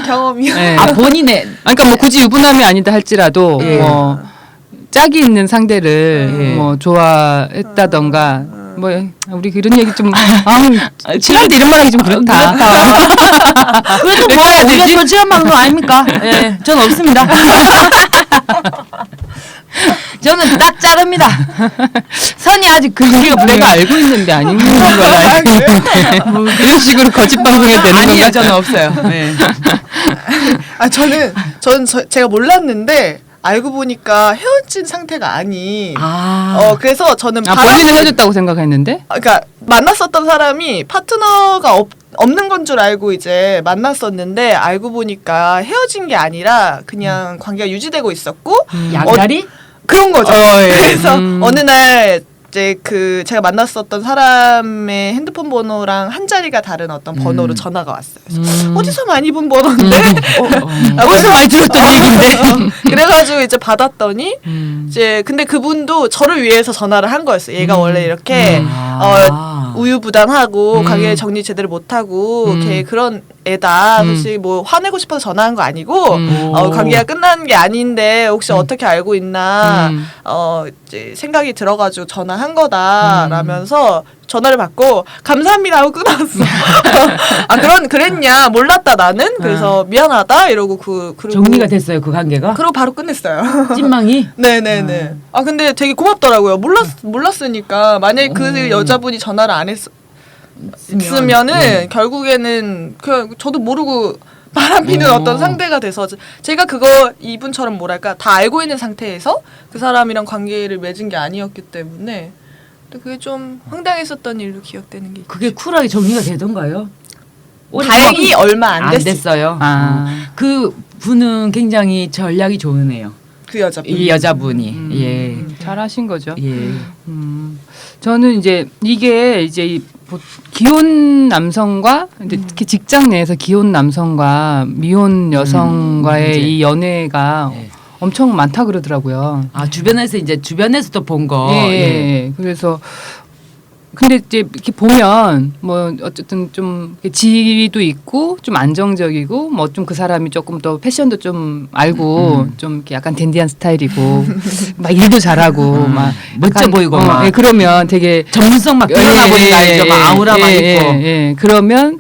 경험이요. 네. 아, 본인의. 그러니까 뭐 굳이 유부남이 아니다 할지라도 예. 뭐 짝이 있는 상대를 예. 뭐 좋아했다던가 뭐 우리 이런 얘기 좀 친한데 이런 말하기 좀 그렇다. 그래도 뭐 우리가 솔직한 방송 아닙니까? 예, 전 없습니다. 저는 딱 자릅니다. 선이 아직 우리가 내가 알고 있는데 아닌 걸 알고 있는데 뭐 이런 식으로 거짓 방송해야 되는 아니요, 건가? 저는 없어요. 네. 저는 제가 몰랐는데 알고 보니까 헤어진 상태가 아닌. 그래서 저는 본인은 헤어졌다고 생각했는데? 그러니까 만났었던 사람이 파트너가 없는 건 줄 알고 이제 만났었는데 알고 보니까 헤어진 게 아니라 그냥 관계가 유지되고 있었고 양다리? 그런 거죠. 예. 그래서 어느 날 이제 그 제가 만났었던 사람의 핸드폰 번호랑 한 자리가 다른 어떤 번호로 전화가 왔어요. 그래서 어디서 많이 본 번호인데? 어디서 많이 들었던 얘기인데? 그래가지고 이제 받았더니 이제 근데 그분도 저를 위해서 전화를 한 거였어요. 얘가 원래 이렇게 우유부단하고 관계 정리 제대로 못하고 걔 그런 애다. 혹시 뭐 화내고 싶어서 전화한 거 아니고 관계가 끝나는 게 아닌데 혹시 어떻게 알고 있나 이제 생각이 들어가지고 전화한 거다라면서 전화를 받고 감사합니다 하고 끊었어. 그랬냐 몰랐다 나는. 그래서 미안하다 이러고 그러고 정리가 됐어요 그 관계가? 그러고 바로 끝냈어요. 찐망이? 네네네. 근데 되게 고맙더라고요. 몰랐으니까 만약에 그 여자분이 전화를 안 있으면은 예. 결국에는 저도 모르고 바람 피는 어떤 상대가 돼서 제가 이분처럼 뭐랄까 다 알고 있는 상태에서 그 사람이랑 관계를 맺은 게 아니었기 때문에 근데 그게 좀 황당했었던 일로 기억되는 게 있죠. 그게 쿨하게 정리가 되던가요? 다행히 얼마 안 됐어요. 됐어요. 그 분은 굉장히 전략이 좋으네요. 그 여자분. 이 여자분이. 예. 잘하신 거죠. 예. 저는 이제 이게 이제 기혼 남성과 이제 특히 직장 내에서 기혼 남성과 미혼 여성과의 문제. 이 연애가 예. 엄청 많다 그러더라고요. 아 주변에서도 본 거. 예. 그래서 근데 이제 이렇게 보면 뭐 어쨌든 좀 지위도 있고 좀 안정적이고 뭐 좀 그 사람이 조금 더 패션도 좀 알고 좀 이렇게 약간 댄디한 스타일이고 막 일도 잘하고 막 멋져 약간, 보이고 막. 예, 그러면 되게 전문성 막 드러나 보이는 알죠. 막 아우라만 있고. 예. 그러면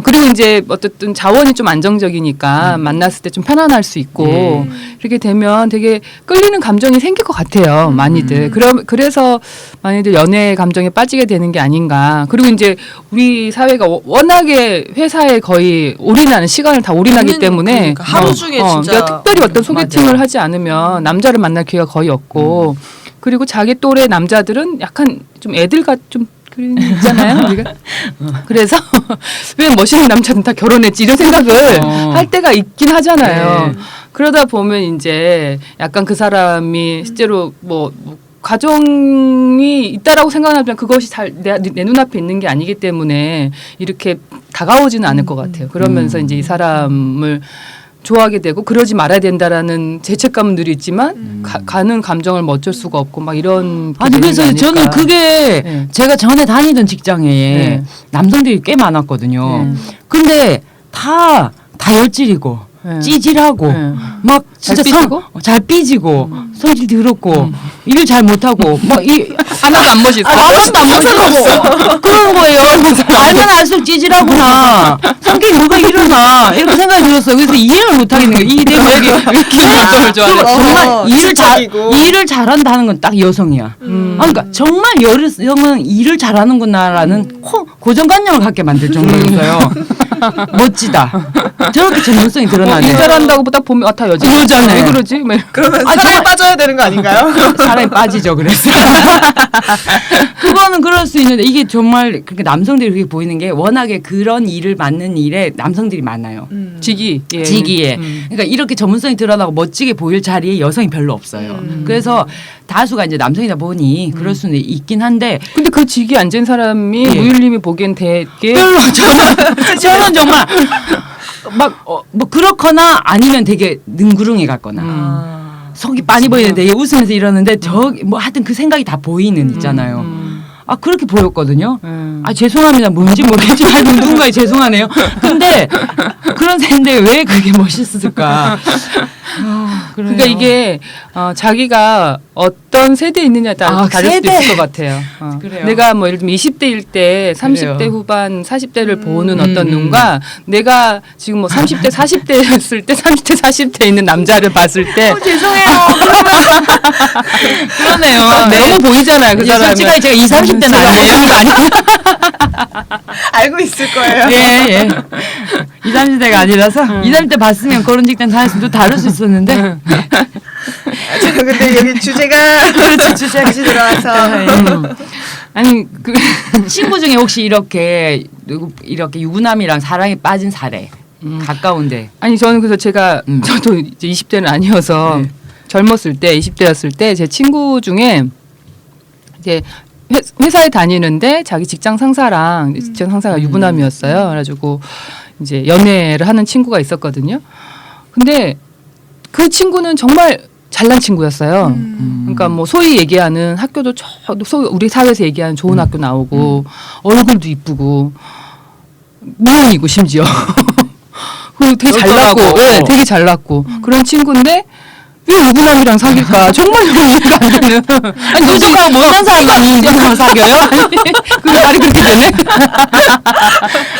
그리고 이제 어쨌든 자원이 좀 안정적이니까 만났을 때 좀 편안할 수 있고 이렇게 되면 되게 끌리는 감정이 생길 것 같아요. 많이들. 그래서 많이들 연애 감정에 빠지게 되는 게 아닌가. 그리고 이제 우리 사회가 워낙에 회사에 거의 올인하는 시간을 다 올인하기 때문에 그러니까 하루 중에 진짜 내가 특별히 어떤 소개팅을 맞아요. 하지 않으면 남자를 만날 기회가 거의 없고 그리고 자기 또래 남자들은 약간 좀 애들과 좀 그런 게 있잖아요. 우리가. 그래서 왜 멋있는 남자는 다 결혼했지 이런 생각을 할 때가 있긴 하잖아요. 네. 그러다 보면 이제 약간 그 사람이 실제로 뭐 가정이 있다라고 생각하면 그것이 잘 내 눈앞에 있는 게 아니기 때문에 이렇게 다가오지는 않을 것 같아요. 그러면서 이제 이 사람을 좋아하게 되고 그러지 말아야 된다라는 죄책감은 늘 있지만 가는 감정을 뭐 어쩔 수가 없고 막 이런 게 아니 되는 그래서 게 아닐까. 저는 그게 네. 제가 전에 다니던 직장에 네. 남성들이 꽤 많았거든요. 근데 다 다혈질이고 네. 찌질하고 네. 막 진짜 잘 삐지고? 잘 삐지고 성질 더럽고 일 잘 못하고 막이 하나도 안 멋있어. 아무것도 안 멋있고 그런 거예요. 알면 알수록 찌질하구나. 성격이 뭐가 이러나 이렇게 생각이 들었어요. 그래서 이해를 못 하겠는 거예요. 이 대목이 기본적을 좋아하는 정말 지적이고. 일을 잘한다는 건 딱 여성이야. 그러니까 정말 여성은 일을 잘하는구나라는 고정관념을 갖게 만들 정도였어요. 멋지다. 저렇게 전문성이 드러나네. 일 잘한다고 딱 보면 다 여자. 그러잖아요. 왜 그러지? 막 그러면 사랑에 빠져야 되는 거 아닌가요? 사람이 빠지죠. 그래서 그거는 그럴 수 있는데 이게 정말 그렇게 남성들이 그렇게 보이는 게 워낙에 그런 일을 맡는 일에 남성들이 많아요. 직위. 예. 직위에. 그러니까 이렇게 전문성이 드러나고 멋지게 보일 자리에 여성이 별로 없어요. 그래서 다수가 이제 남성이다 보니 그럴 수는 있긴 한데 근데 그 직위 앉은 사람이 예. 무율님이 보기엔 되게 별로 저는 정말 막 뭐 그렇거나 아니면 되게 능구렁이 같거나 속이 빤히 보이는데 얘 웃으면서 이러는데 저기 뭐 하여튼 그 생각이 다 보이는 있잖아요. 아 그렇게 보였거든요. 아 죄송합니다. 뭔지 모르겠지만 누군가에 죄송하네요. 근데 그런 생인데 왜 그게 멋있을까? 그러니까 이게 자기가 어떤 세대에 있느냐에 따라 다를 수도 있을 것 같아요. 그래요. 내가 뭐 예를 들면 20대일 때 30대 그래요. 후반 40대를 보는 어떤 눈과 내가 지금 뭐 30대 40대였을 때 30대 40대에 있는 남자를 봤을 때 죄송해요. 그러네요. 너무 보이잖아요. 그 사람이. 솔직하게 제가 20, 30대는 아니에요. 알고 있을 거예요. 예. 20, 30대가 아니라서 20, 30대 봤으면 그런 직장 다녔으면 또 다를 수 있었는데 제가 근데 여기 주제가 그렇지 주제가 다시 들어와서 아니 그 친구 중에 혹시 이렇게 유부남이랑 사랑에 빠진 사례 가까운데 아니 저는 그래서 제가 저도 이제 20대는 아니어서 네. 젊었을 때 20대였을 때 제 친구 중에 이제 회사에 다니는데 자기 직장 상사랑 직장 상사가 유부남이었어요. 그래가지고 이제 연애를 하는 친구가 있었거든요. 근데 그 친구는 정말 잘난 친구였어요. 그러니까 뭐 소위 얘기하는 학교도 소위 우리 사회에서 얘기하는 좋은 학교 나오고 얼굴도 이쁘고 미혼이고 심지어 그리고 되게 잘났고, 똑똑하고. 네, 되게 잘났고 그런 친구인데 왜 유부남이랑 사귈까? 정말 이해가 안 되는. 아니 부족하고 못난 사람만 인정하고 사겨요? 그 말이 그렇게 되네.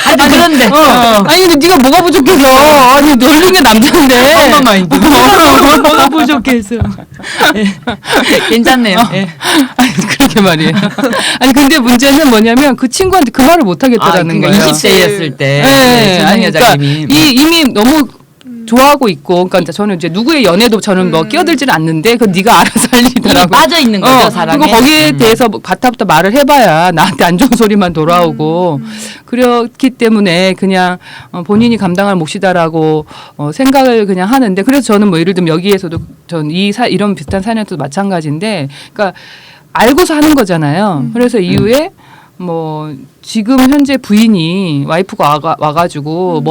아니 그런데 아니 근데 네가 뭐가 부족해서? 아니 놀린 게 남자인데. 엄마 마인드. 뭐가 부족해서. 괜찮네요. 예. 아니 그러게 말이에요. 아니 근데 문제는 뭐냐면 그 친구한테 그 말을 못 하겠다라는 그러니까 거예요. 20대였을 때 네, 준한 아니, 여자님이 그러니까 이미 너무 좋아하고 있고, 그러니까 저는 이제 누구의 연애도 저는 뭐 끼어들지는 않는데 그 네가 알아서 할 이미 일이더라고. 빠져 있는 거죠 사랑에. 그리고 거기에 대해서 뭐 바타부터 말을 해봐야 나한테 안 좋은 소리만 돌아오고 그렇기 때문에 그냥 본인이 감당할 몫이다라고 생각을 그냥 하는데, 그래서 저는 뭐 예를 들면 여기에서도 전 이런 비슷한 사연도 마찬가지인데, 그러니까 알고서 하는 거잖아요. 그래서 이후에 뭐 지금 현재 부인이 와이프가 와가지고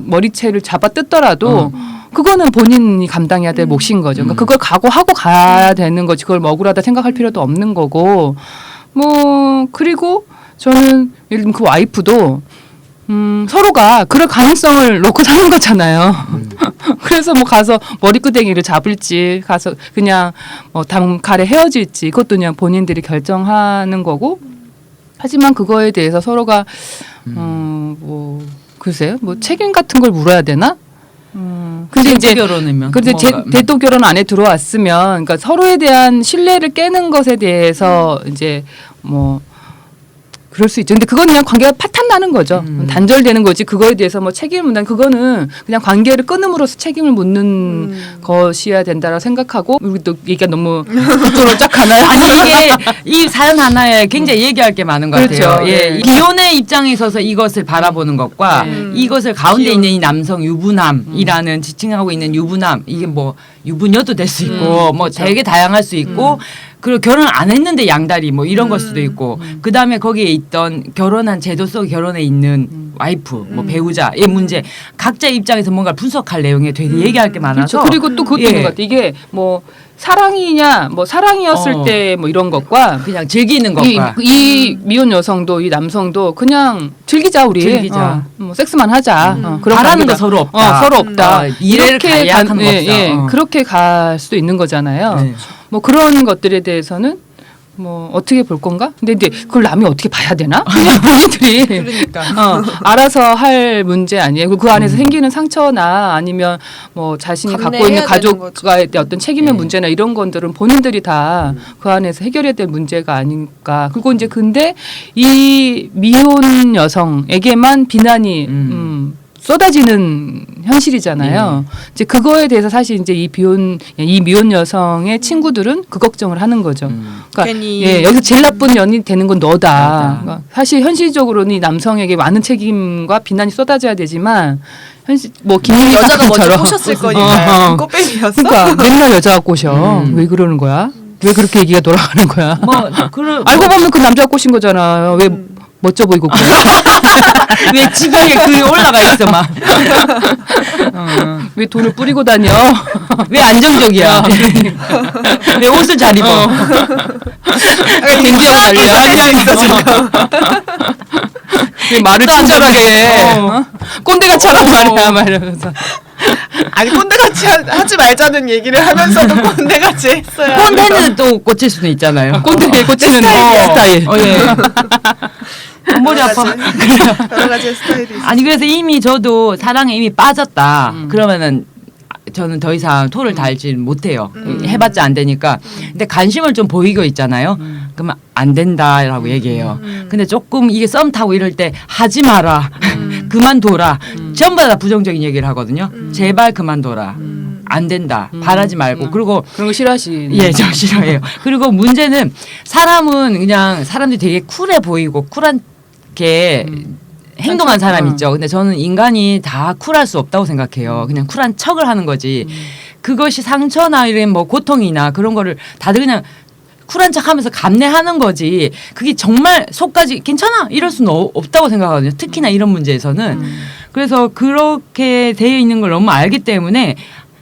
머리채를 잡아 뜯더라도 그거는 본인이 감당해야 될 몫인 거죠. 그러니까 그걸 각오하고 가야 되는 거지. 그걸 뭐 억울하다 생각할 필요도 없는 거고. 뭐 그리고 저는 예를 들면 그 와이프도 서로가 그럴 가능성을 놓고 사는 거잖아요. 그래서 뭐 가서 머리끄댕이를 잡을지 가서 그냥 뭐 단칼에 헤어질지 그것도 그냥 본인들이 결정하는 거고. 하지만 그거에 대해서 서로가 뭐 글쎄요, 뭐 책임 같은 걸 물어야 되나? 근데 이제 결혼이면 근데 대도 결혼 안에 들어왔으면, 그러니까 서로에 대한 신뢰를 깨는 것에 대해서 이제 뭐 그럴 수 있죠. 근데 그건 그냥 관계가 파탄 나는 거죠. 단절되는 거지. 그거에 대해서 뭐 책임을 묻는, 그거는 그냥 관계를 끊음으로써 책임을 묻는 것이어야 된다라고 생각하고. 우리 또 얘기가 너무 그쪽으로 쫙 가나요? 아니 이게 이 사연 하나에 굉장히 얘기할 게 많은 것 그렇죠. 같아요. 예. 네. 비혼의 입장에 서서 이것을 바라보는 것과 이것을 가운데 있는 이 남성 유부남이라는 지칭하고 있는 유부남, 이게 뭐 유부녀도 될 수 있고 뭐 그렇죠. 되게 다양할 수 있고 그리고 결혼 안 했는데 양다리 뭐 이런 걸 수도 있고 그 다음에 거기에 있던 결혼한 제도 속 결혼에 있는 와이프 뭐 배우자의 문제, 각자 입장에서 뭔가 분석할 내용에 되게 얘기할 게 많아서. 그렇죠. 그리고 또 그것도 있는 것 같아요. 이게 뭐 사랑이냐 뭐 사랑이었을 때 뭐 이런 것과 그냥 즐기는 것과 이 미혼 여성도 이 남성도 그냥 즐기자 우리 즐기자. 뭐 섹스만 하자. 그런 바라는 관계다. 거 서로 없다. 서로 없다. 이래를 간약하는 거 없다. 그렇게 갈 수도 있는 거잖아요. 네. 뭐 그런 것들에 대해서는 뭐 어떻게 볼 건가? 근데 이제 그걸 남이 어떻게 봐야 되나? 그냥 본인들이 그러니까. 알아서 할 문제 아니에요. 그 안에서 생기는 상처나 아니면 뭐 자신이 갖고 있는 감내해야 가족과의 어떤 책임의 네. 문제나 이런 것들은 본인들이 다 그 안에서 해결해야 될 문제가 아닐까. 그리고 이제 근데 이 미혼 여성에게만 비난이 쏟아지는 현실이잖아요. 이제 그거에 대해서 사실 이제 이 미혼 여성의 친구들은 그 걱정을 하는 거죠. 그러니까 괜히. 여기서 제일 나쁜 년이 되는 건 너다. 너다. 그러니까 사실 현실적으로는 이 남성에게 많은 책임과 비난이 쏟아져야 되지만 현실 뭐 김민희 여자가 먼저 작가처럼 꼬셨을 거니까. 꽃뱀이었어? 그러니까 맨날 여자가 꼬셔. 왜 그러는 거야? 왜 그렇게 얘기가 돌아가는 거야? 뭐 알고 보면 그 남자가 꼬신 거잖아요. 왜 멋져 보이고 그래? 왜 지붕에 글이 올라가 있어 막. 왜 돈을 뿌리고 다녀? 왜 안정적이야? 왜 옷을 잘 입어? 겐지하고 달려. 왜 말을 친절하게 해? 꼰대같이 하란 말이야, 막 이러면서. 아니 꼰대같이 하지 말자는 얘기를 하면서도 꼰대같이 했어요. 꼰대는 또 꽂힐 수는 있잖아요. 꼰대에 꽂히는 스타일. 머리 아파. 여러 가지 스타일이 있어요. 아니 그래서 이미 저도 사랑에 이미 빠졌다. 그러면은 저는 더 이상 토를 달지 못해요. 해봤자 안 되니까. 근데 관심을 좀 보이고 있잖아요. 그러면 안 된다라고 얘기해요. 근데 조금 이게 썸 타고 이럴 때 하지 마라. 그만둬라. 전부 다 부정적인 얘기를 하거든요. 제발 그만둬라. 안 된다. 바라지 말고. 그리고 그런 거 싫어하시네. 예, 저 싫어해요. 그리고 문제는 사람은 그냥 사람들이 되게 쿨해 보이고 쿨하게 행동한 사람 있죠. 근데 저는 인간이 다 쿨할 수 없다고 생각해요. 그냥 쿨한 척을 하는 거지. 그것이 상처나 이런 뭐 고통이나 그런 거를 다들 그냥 쿨한 척하면서 감내하는 거지. 그게 정말 속까지 괜찮아 이럴 수는 없다고 생각하거든요. 특히나 이런 문제에서는. 그래서 그렇게 되어 있는 걸 너무 알기 때문에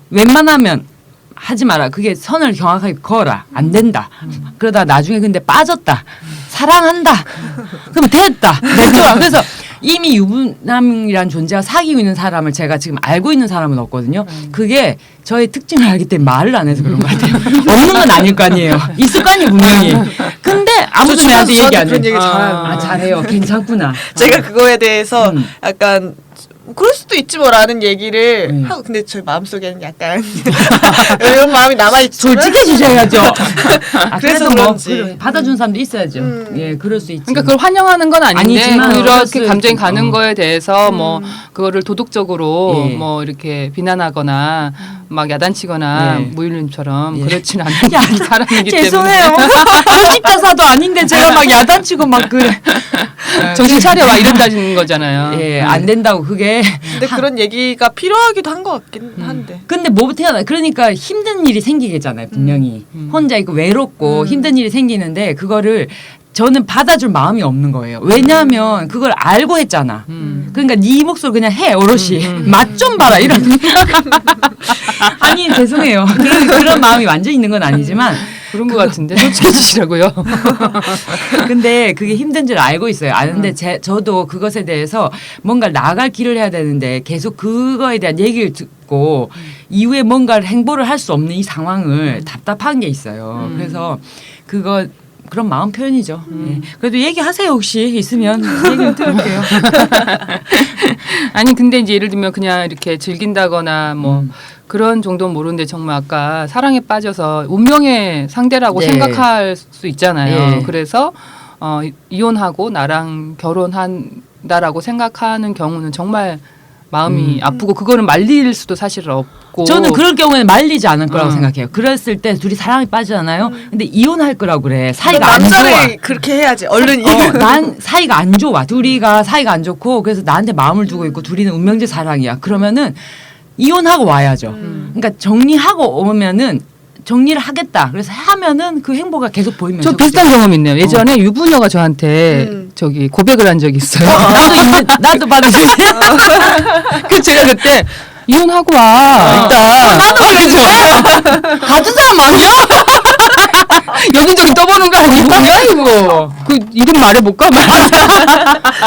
웬만하면 하지 마라. 그게 선을 정확하게 그어라. 안 된다. 그러다 나중에 근데 빠졌다. 사랑한다. 그럼 됐다. 됐죠. 그래서 이미 유부남이란 존재가 사귀고 있는 사람을 제가 지금 알고 있는 사람은 없거든요. 그게 저의 특징을 알기 때문에 말을 안 해서 그런 것 같아요. 없는 건 아닐 거 아니에요. 있을 거 아니에요 분명히. 근데 아무도 내한테 얘기 안 해. 그런 얘기 잘해요. 아 잘해요. 괜찮구나. 제가 그거에 대해서 약간 그럴 수도 있지 뭐라는 얘기를 음. 하고 근데 저 마음속에는 약간 이런 마음이 남아있지만 솔직해 주셔야죠. 그래서 그래도 뭐 그런지. 그래, 받아준 사람도 있어야죠. 예, 그럴 수 있지. 그러니까 그걸 환영하는 건 아닌데 아니지만 그렇게 그럴 감정이 수 가는 있- 거에 대해서 뭐 그거를 도덕적으로 예. 뭐 이렇게 비난하거나 막 야단치거나 예. 무일님처럼 예. 그렇지는 않은 사람이기 때문에 죄송해요. 편집자사도 아닌데 제가 막 야단치고 막 그래. 정신 차려와 이런다는 거잖아요. 예, 안 된다고 그게. 근데 그런 얘기가 필요하기도 한 것 같긴 한데 근데 뭐 태어나 그러니까 힘든 일이 생기겠잖아요. 분명히 혼자 있고 외롭고 힘든 일이 생기는데 그거를 저는 받아줄 마음이 없는 거예요. 왜냐하면 그걸 알고 했잖아. 그러니까 네 목소리 그냥 해 오롯이 맛 좀 봐라 이런. 아니 죄송해요. 그런 마음이 완전 있는 건 아니지만 그런 것 같은데 솔직해지시라고요. 근데 그게 힘든 줄 알고 있어요. 아는데 저도 그것에 대해서 뭔가 나아갈 길을 해야 되는데 계속 그거에 대한 얘기를 듣고 이후에 뭔가를 행보를 할 수 없는 이 상황을 답답한 게 있어요. 그래서 그런 마음 표현이죠. 예. 그래도 얘기하세요 혹시 있으면 얘기 들을게요. 아니 근데 이제 예를 들면 그냥 이렇게 즐긴다거나 뭐 그런 정도는 모르는데 정말 아까 사랑에 빠져서 운명의 상대라고 네. 생각할 수 있잖아요. 네. 그래서 이혼하고 나랑 결혼한다라고 생각하는 경우는 정말 마음이 아프고 그거는 말릴 수도 사실 없고 저는 그럴 경우에는 말리지 않을 거라고 음. 생각해요. 그랬을 때 둘이 사랑에 빠지잖아요. 근데 이혼할 거라고 그래. 사이가 안 좋아. 남자를 그렇게 해야지 얼른 난 사이가 안 좋아. 둘이가 사이가 안 좋고 그래서 나한테 마음을 두고 있고 둘이는 운명적 사랑이야. 그러면은 이혼하고 와야죠. 그러니까 정리하고 오면은 정리를 하겠다. 그래서 하면은 그 행보가 계속 보이면 저 비슷한 경험이 있네요. 예전에 유부녀가 저한테 저기 고백을 한 적이 있어요. 나도 받아주세요. 그 제가 그때 이혼하고 와 일단 나도 그러죠. 같은 사람 아니야? 여기저기 떠보는 거 아니고 뭐야 이거 그 이름 말해볼까?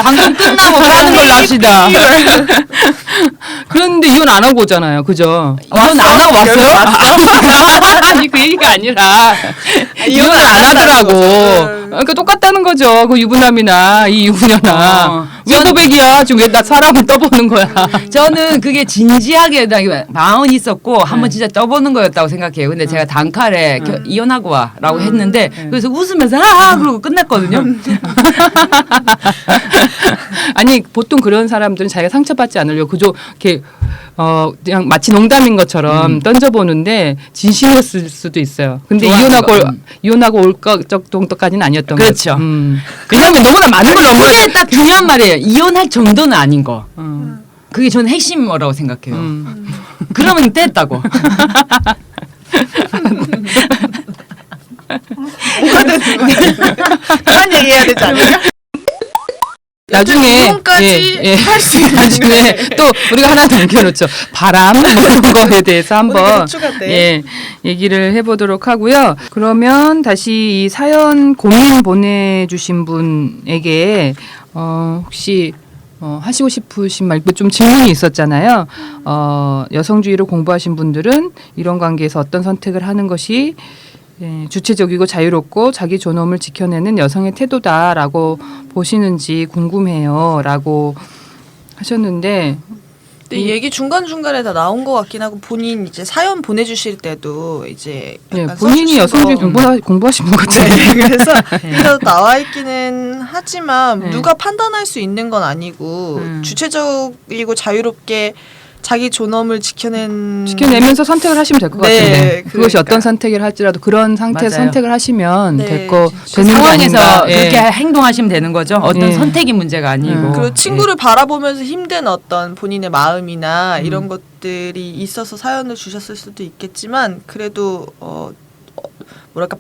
방금 끝나고 가는 걸로 합시다. 그런데 이혼 안 하고 오잖아요. 그죠? 이혼 안 하고 왔어요? 아니 그 얘기가 아니라 이혼을 안 하더라고. 그러니까 똑같다는 거죠. 그 유부남이나 이 유부녀나 왜 고백이야? 지금 왜 나 사람을 떠보는 거야? 저는 그게 진지하게 마음은 있었고 한번 진짜 떠보는 거였다고 생각해요. 근데 제가 단칼에 이혼하고 와라고 했는데 그래서 웃으면서 하하 그러고 끝났거든요. 아니 보통 그런 사람들은 자기가 상처받지 않으려고 그저 이렇게 그냥 마치 농담인 것처럼 던져보는데 진심이었을 수도 있어요. 근데 좋아하는 거. 이혼하고 올 정도까지는 아니었던 그렇죠. 거죠. 왜냐하면 너무나 많은 걸 넘어야 그게 딱 중요한 말이에요. 이혼할 정도는 아닌 거. 음. 그게 저는 핵심어라고 생각해요. 그러면 됐다고. 그만 얘기해야 되지 않을까? 나중에 이혼까지 할 수 있는 나중에 또 우리가 하나 남겨놓죠. 바람 뭐 이런 거에 대해서 한번 네. 얘기를 해보도록 하고요. 그러면 다시 이 사연 고민 보내주신 분에게 혹시 하시고 싶으신 말, 좀 질문이 있었잖아요. 여성주의로 공부하신 분들은 이런 관계에서 어떤 선택을 하는 것이 주체적이고 자유롭고 자기 존엄을 지켜내는 여성의 태도다라고 보시는지 궁금해요라고 하셨는데 근데 얘기 중간 중간에 다 나온 것 같긴 하고 본인 이제 사연 보내주실 때도 이제 약간 본인이 써주신 여성주의 거. 공부하신 분 같잖아요. 네, 그래서 나와 있기는 하지만 누가 판단할 수 있는 건 아니고 주체적이고 자유롭게 자기 존엄을 지켜내면서 선택을 하시면 될 것 네, 같은데 그것이 그러니까. 어떤 선택을 할지라도 그런 상태에서 맞아요. 선택을 하시면 네, 되는 거 상황에서 아닌가. 그렇게 행동하시면 되는 거죠. 어떤 예. 선택이 문제가 아니고. 그리고 친구를 바라보면서 힘든 어떤 본인의 마음이나 이런 것들이 있어서 사연을 주셨을 수도 있겠지만 그래도 뭐랄까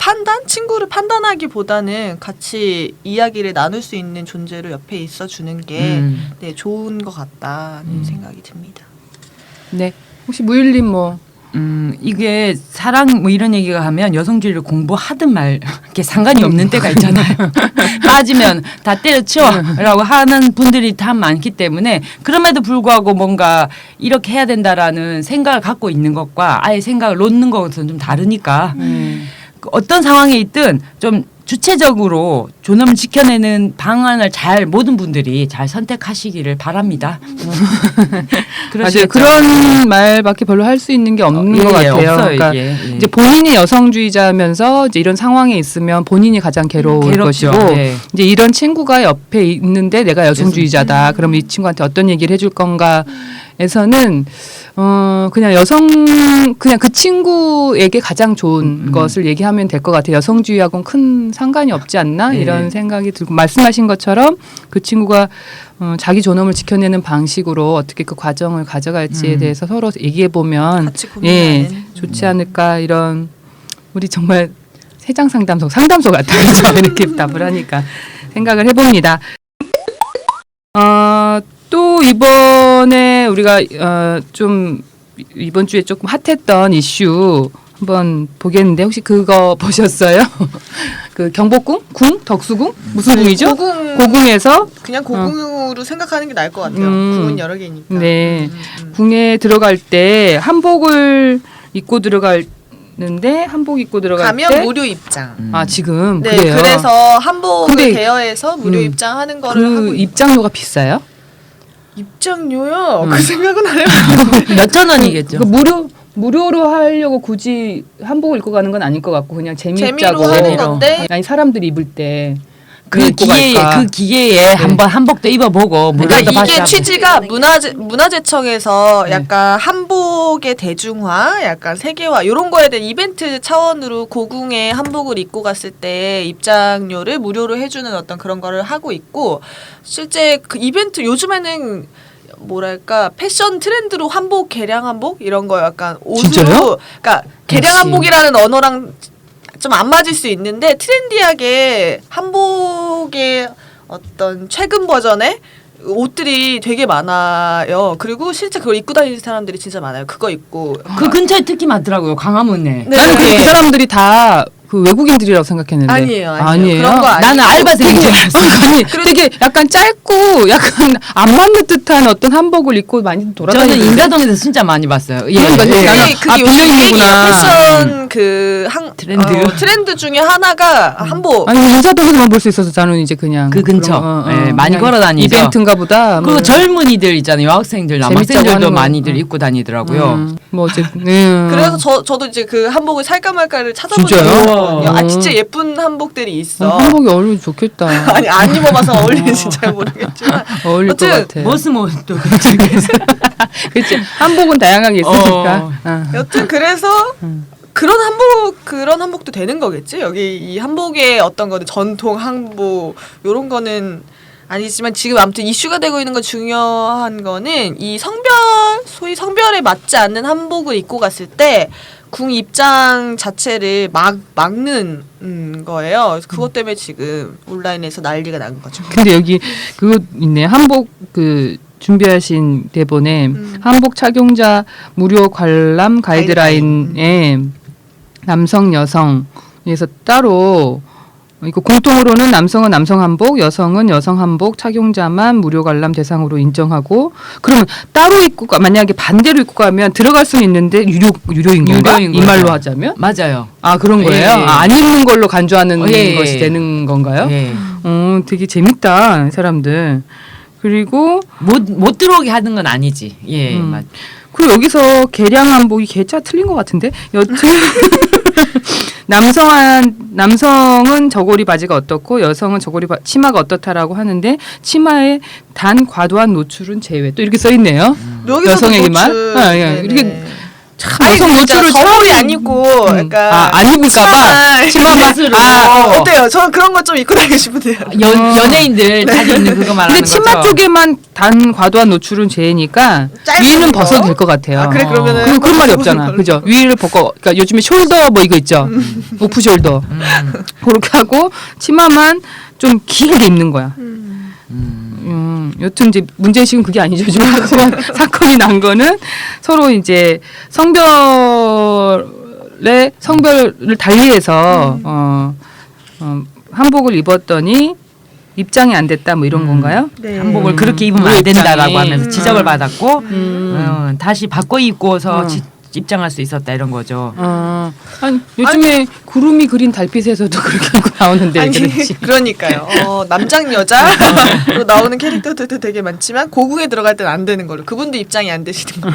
친구를 판단하기보다는 같이 이야기를 나눌 수 있는 존재로 옆에 있어 주는 게 네, 좋은 것 같다는 생각이 듭니다. 네. 혹시 무일님 뭐 이게 사랑 뭐 이런 얘기가 하면 여성주의를 공부하든 말 이렇게 상관이 없는 때가 있잖아요. 빠지면 다 때려치워라고 하는 분들이 참 많기 때문에 그럼에도 불구하고 뭔가 이렇게 해야 된다라는 생각을 갖고 있는 것과 아예 생각을 놓는 것은 좀 다르니까 어떤 상황에 있든 좀 주체적으로 존엄을 지켜내는 방안을 잘 모든 분들이 잘 선택하시기를 바랍니다. 맞아요. 그런 말밖에 별로 할 수 있는 게 없는 것 같아요. 없어요, 그러니까 이게. 이제 본인이 여성주의자면서 이제 이런 상황에 있으면 본인이 가장 괴로울 괴롭죠. 것이고 예. 이제 이런 친구가 옆에 있는데 내가 여성주의자다. 그럼 이 친구한테 어떤 얘기를 해줄 건가에서는 그냥 그냥 그 친구에게 가장 좋은 것을 얘기하면 될 것 같아요. 여성주의하고는 큰 상관이 없지 않나 이런 생각이 들고 말씀하신 것처럼 그 친구가 자기 존엄을 지켜내는 방식으로 어떻게 그 과정을 가져갈지에 대해서 서로 얘기해 보면 같이 고민하는. 좋지 않을까 이런 우리 정말 세장 상담소 같아요. 이렇게 답을 하니까 생각을 해봅니다. 또 이번에 우리가 좀 이번 주에 조금 핫했던 이슈 한번 보겠는데 혹시 그거 보셨어요? 그 경복궁? 덕수궁? 무슨 궁이죠? 고궁에서 그냥 고궁으로 생각하는 게 나을 것 같아요. 궁은 여러 개니까. 네. 궁에 들어갈 때 한복을 입고 들어가는데 한복 입고 들어갈 가면 때 무료 입장. 지금 네, 그래요. 그래서 한복을 근데 대여해서 무료 입장하는 거를 그 하고 입장료가 비싸요? 입장료요? 그 생각은 안 해요. 몇천 원이겠죠. 그 무료로 하려고 굳이 한복을 입고 가는 건 아닐 것 같고 그냥 재미있자고 재미로 하는 건데. 아니 사람들이 입을 때 그 기회에 한번 한복도 입어보고 그러니까 물건도 이게 받자. 취지가 문화재청에서 약간 한복의 대중화, 약간 세계화 이런 거에 대한 이벤트 차원으로 고궁에 한복을 입고 갔을 때 입장료를 무료로 해주는 어떤 그런 거를 하고 있고 실제 그 이벤트 요즘에는 뭐랄까 패션 트렌드로 한복 개량 한복 이런 거 약간 옷으로 진짜요? 그러니까 개량 한복이라는 언어랑 좀 안 맞을 수 있는데 트렌디하게 한복의 어떤 최근 버전의 옷들이 되게 많아요. 그리고 실제 그걸 입고 다니는 사람들이 진짜 많아요. 그거 입고 그 근처에 특히 많더라고요. 광화문에. 네. 나는 그 사람들이 다 그 외국인들이라고 생각했는데 아니에요. 그런 거 아니고 나는 알바생인 줄 알았어. 아니 되게 약간 짧고 약간 안 맞는 듯한 어떤 한복을 입고 많이 돌아다니는 저는 인가동에서 진짜 많이 봤어요. 예. 그러니까 예. 나는 그게 요즘 비어있는구나. 유행이에요. 패션 트렌드 중에 하나가 한복. 아니 인사동에서만 볼 수 있어서 저는 이제 그냥 그 근처. 그런 거, 예, 많이 그냥 걸어다니죠. 이벤트인가 보다. 그리고 젊은이들 있잖아요. 여학생들, 재밌자고 남학생들도 하는 거. 많이들 입고 다니더라고요. 뭐 어쨌든 그래서 저도 이제 그 한복을 살까 말까를 찾아본 진짜요? 적이 있거든요. 진짜 예쁜 한복들이 있어. 한복이 어울리면 좋겠다. 아니 안 입어봐서 어울리는지 잘 모르겠지만 어울릴 것 여튼 같아. 머스모도 그렇지. 한복은 다양하게 있으니까. 여튼 그래서 그런 한복도 되는 거겠지. 여기 이 한복의 어떤 거는 전통 한복 요런 거는 아니지만 지금 아무튼 이슈가 되고 있는 거 중요한 거는 이 소위 성별에 맞지 않는 한복을 입고 갔을 때 궁 입장 자체를 막는 거예요. 그것 때문에 지금 온라인에서 난리가 난 거죠. 근데 여기 그거 있네. 한복 그 준비하신 대본에 한복 착용자 무료 관람 가이드라인에 남성 여성에서 따로 이거 공통으로는 남성은 남성 한복, 여성은 여성 한복 착용자만 무료 관람 대상으로 인정하고 그러면 따로 입고 만약에 반대로 입고 가면 들어갈 수는 있는데 유료인 건가? 유료인 이 말로 거죠. 하자면? 맞아요. 아 그런 거예요? 예. 안 입는 걸로 간주하는 예. 것이 되는 건가요? 예. 되게 재밌다 이 사람들. 그리고 못 들어오게 하는 건 아니지. 예. 맞. 그리고 여기서 개량 한복이 개자 틀린 것 같은데 여튼 남성은 저고리 바지가 어떻고 여성은 저고리 치마가 어떻다라고 하는데 치마에 단 과도한 노출은 제외 또 이렇게 써 있네요. 여기서도 여성에게만 노출. 예. 네네. 이렇게 참 아니, 여성 진짜 노출을 저고리 안 입고 약간 안 입을까봐 치마만 어때요? 저는 그런 거 좀 입고 다니고 싶은데요. 연예인들 자기 있는 그거 말하는 근데 거죠. 치마 쪽에만 단 과도한 노출은 제외니까 짧은 위는 거? 벗어도 될 것 같아요. 아, 그래 그러면은 그런 말이 없잖아. 걸로. 그죠? 위를 벗고, 그러니까 요즘에 숄더 뭐 이거 있죠? 오프 숄더. 그렇게 하고, 치마만 좀 길게 입는 거야. 여튼 이제 문제의식은 그게 아니죠. 지금 사건이 난 거는 서로 이제 성별을 달리해서 한복을 입었더니 입장이 안 됐다 뭐 이런 건가요? 네. 한복을 그렇게 입으면 안 된다라고 하면서 지적을 받았고 다시 바꿔 입고서 입장할 수 있었다 이런 거죠. 아니, 요즘에 구름이 그린 달빛에서도 그렇게 입고 나오는데 아니, 그렇지. 그러니까요. 남장 여자로 나오는 캐릭터들도 되게 많지만 고궁에 들어갈 때는 안 되는 걸로. 그분도 입장이 안 되시는 걸로.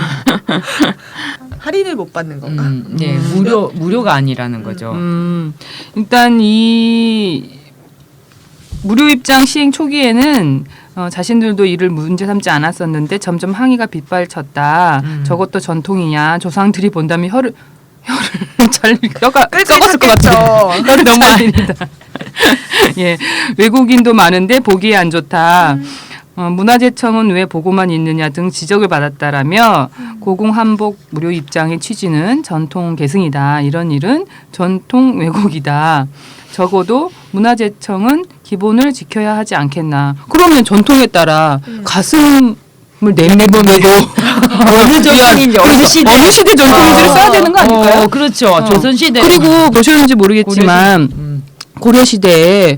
할인을 못 받는 건가? 네, 무료가 아니라는 거죠. 일단 이 무료 입장 시행 초기에는 자신들도 이를 문제 삼지 않았었는데 점점 항의가 빗발쳤다. 저것도 전통이냐. 조상들이 본다면 혀를 잘 썩었을 것 같아요. 혀를 너무 많이 낸다. 예, 외국인도 많은데 보기에 안 좋다. 문화재청은 왜 보고만 있느냐 등 지적을 받았다라며 고궁 한복 무료 입장의 취지는 전통 계승이다. 이런 일은 전통 왜곡이다. 적어도 문화재청은 기본을 지켜야 하지 않겠나. 그러면 전통에 따라 가슴을 내밀고 어느 전통인지 어느 시대 전통인지를 써야 되는 거 아닐까요? 그렇죠. 조선시대. 그리고 보셨는지 모르겠지만 고려시대에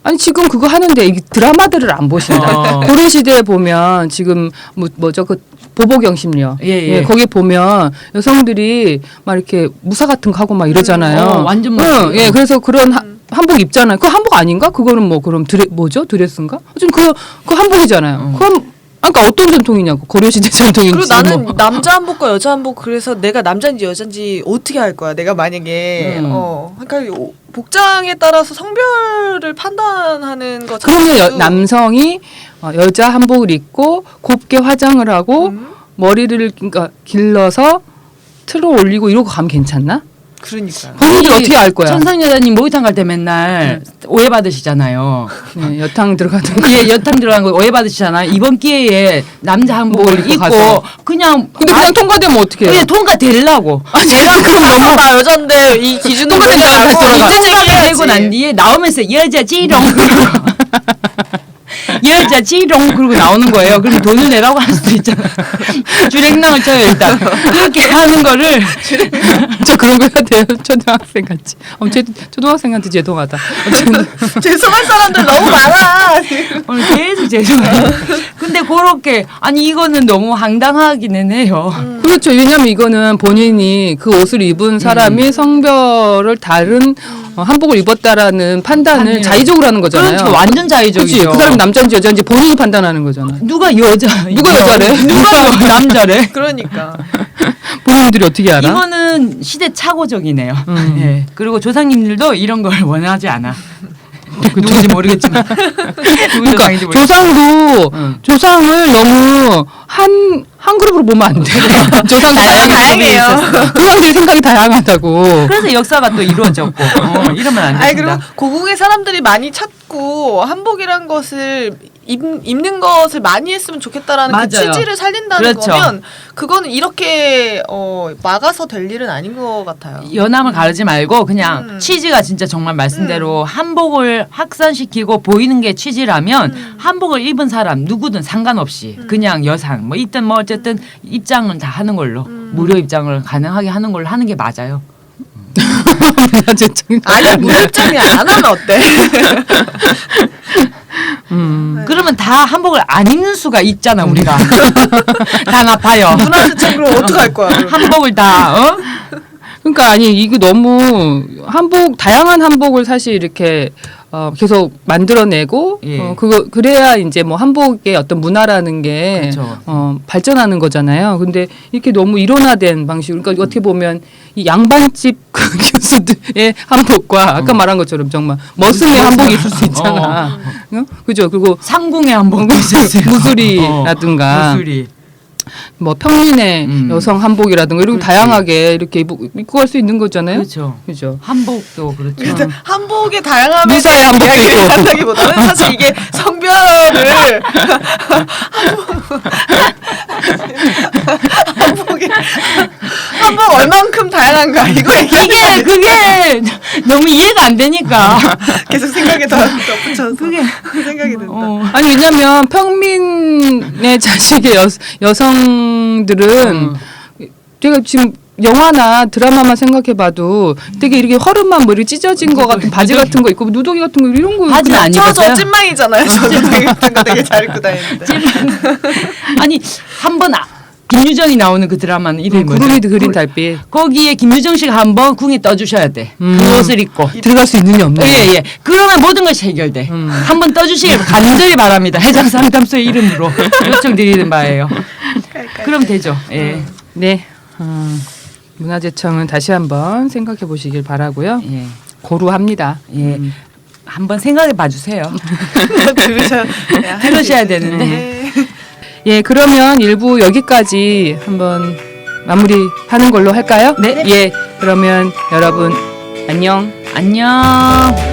아니 지금 그거 하는데 이 드라마들을 안 보신다. 고려시대에 보면 지금 뭐죠 그 보보경심려. 예, 거기 보면 여성들이 막 이렇게 무사 같은 거 하고 막 이러잖아요. 완전 예, 그래서 그런 한복 입잖아요. 그 한복 아닌가? 그거는 뭐 그럼 드레스인가? 좀 그 한복이잖아요. 그럼 그러니까 어떤 전통이냐고 고려시대 전통인지. 그리고 나는 남자 한복과 여자 한복 그래서 내가 남자인지 여자인지 어떻게 할 거야? 내가 만약에 그러니까 복장에 따라서 성별을 판단하는 거. 그러면 남성이 여자 한복을 입고 곱게 화장을 하고 머리를 그러니까 길러서 틀어 올리고 이러고 가면 괜찮나? 그러니까요. 본인들 어떻게 알 거야? 천상여자님 목욕탕 갈 때 맨날 오해받으시잖아요. 네, 여탕 들어가던 거. 예, 여탕 들어간 거 오해받으시잖아요. 이번 기회에 남자 한복을 입고 가서. 그냥 근데 그냥 통과되면 어떻게 해요? 예, 통과되려고. 그럼 너무 나 여잔데 이 기준은 똑같은 뭐냐고 인증을 되고 난 뒤에 나오면서 여자지롱 여자지롱 그러고 나오는 거예요. 그럼 돈을 내라고 할 수도 있잖아. 주랭랑을 쳐요 일단. 그렇게 하는 거를 저 그런 거 해야 돼요. 초등학생 같이. 초등학생한테 죄송하다. 죄송할 사람들 너무 많아. 오늘 계속 죄송해요. 근데 그렇게 아니 이거는 너무 황당하기는 해요. 그렇죠. 왜냐하면 이거는 본인이 그 옷을 입은 사람이 성별을 다른 한복을 입었다라는 판단을 자의적으로 하는 거잖아요. 그렇죠. 완전 자의적이죠. 그치? 그 사람이 남자인지 여자인지 본인이 판단하는 거잖아. 누가 여자래? 누가 남자래? 그러니까. 본인들이 어떻게 알아? 이거는 시대착오적이네요. 네. 그리고 조상님들도 이런 걸 원하지 않아. 누군지 모르겠지만. 그러니까 조상도 조상을 너무 한 그룹으로 보면 안 돼. 조상 다양해요. 그 사람들이 생각이 다양하다고. 그래서 역사가 또 이루어졌고 이러면 안 아니 됩니다. 그리고 고궁의 사람들이 많이 찾고 한복이란 것을 입는 것을 많이 했으면 좋겠다라는 그 맞아요. 취지를 살린다는 그렇죠. 거면 그거는 이렇게 막아서 될 일은 아닌 것 같아요. 연함을 가르지 말고 그냥 취지가 진짜 정말 말씀대로 한복을 확산시키고 보이는 게 취지라면 한복을 입은 사람 누구든 상관없이 그냥 여상 뭐 있든 뭐 어쨌든 입장은 다 하는 걸로 무료 입장을 가능하게 하는 걸로 하는 게 맞아요. 아니 무료 입장이 안 하면 어때? 그러면 다 한복을 안 입는 수가 있잖아 우리가. 당 아파요. 문화재청 그럼 어떡할 거야? 그럼? 한복을 다 그러니까 아니 이거 너무 다양한 한복을 사실 이렇게 계속 만들어내고 예. 그래야 이제 뭐 한복의 어떤 문화라는 게 그렇죠. 발전하는 거잖아요. 근데 이렇게 너무 일원화된 방식. 그러니까 어떻게 보면 이 양반집 그 교수들의 한복과 아까 말한 것처럼 정말 머슴의 한복이 있을 수 있잖아. 그죠? 그리고 상궁의 한복 있었어요. 무술이라든가. 무술이. 뭐 평민의 여성 한복이라든가 이런 다양하게 이렇게 입고 갈 수 있는 거잖아요. 그렇죠. 그죠. 한복도 그렇죠. 한복의 다양함에 미사의 한복도 있고. 한다기보다는 사실 이게 성별을 한복의 한복 얼만큼 다양한가 이거 그게 너무 이해가 안 되니까. 계속 생각에 덧붙여서 그게 생각이 든다. 아니 왜냐면 평민의 자식의 여성들은 제가 지금 영화나 드라마만 생각해봐도 되게 이렇게 허름한 뭐 이렇게 찢어진 거 같은 바지 같은 거 입고 누더기 같은 거 이런 거 바지는 안 입었어요? 저 찐망이잖아요. 저도 되게 잘 입고 다니는데. 아니 한번 김유정이 나오는 그 드라마는 이름이 뭐죠? 구름이 그린 달빛. 거기에 김유정 씨가 한번 궁에 떠주셔야 돼. 그 옷을 입고. 들어갈 수 있느냐 없느냐. 예. 그러면 모든 것이 해결돼. 한번 떠주시길 간절히 바랍니다. 해장 상담소의 이름으로 요청드리는 바예요. 그럼 되죠. 예. 네. 문화재청은 다시 한번 생각해 보시길 바라고요. 예. 고루합니다. 예. 한번 생각해 봐주세요. 들으셔야 되는데. 네. 예, 그러면 1부 여기까지 한번 마무리하는 걸로 할까요? 네. 예, 그러면 여러분 안녕. 안녕.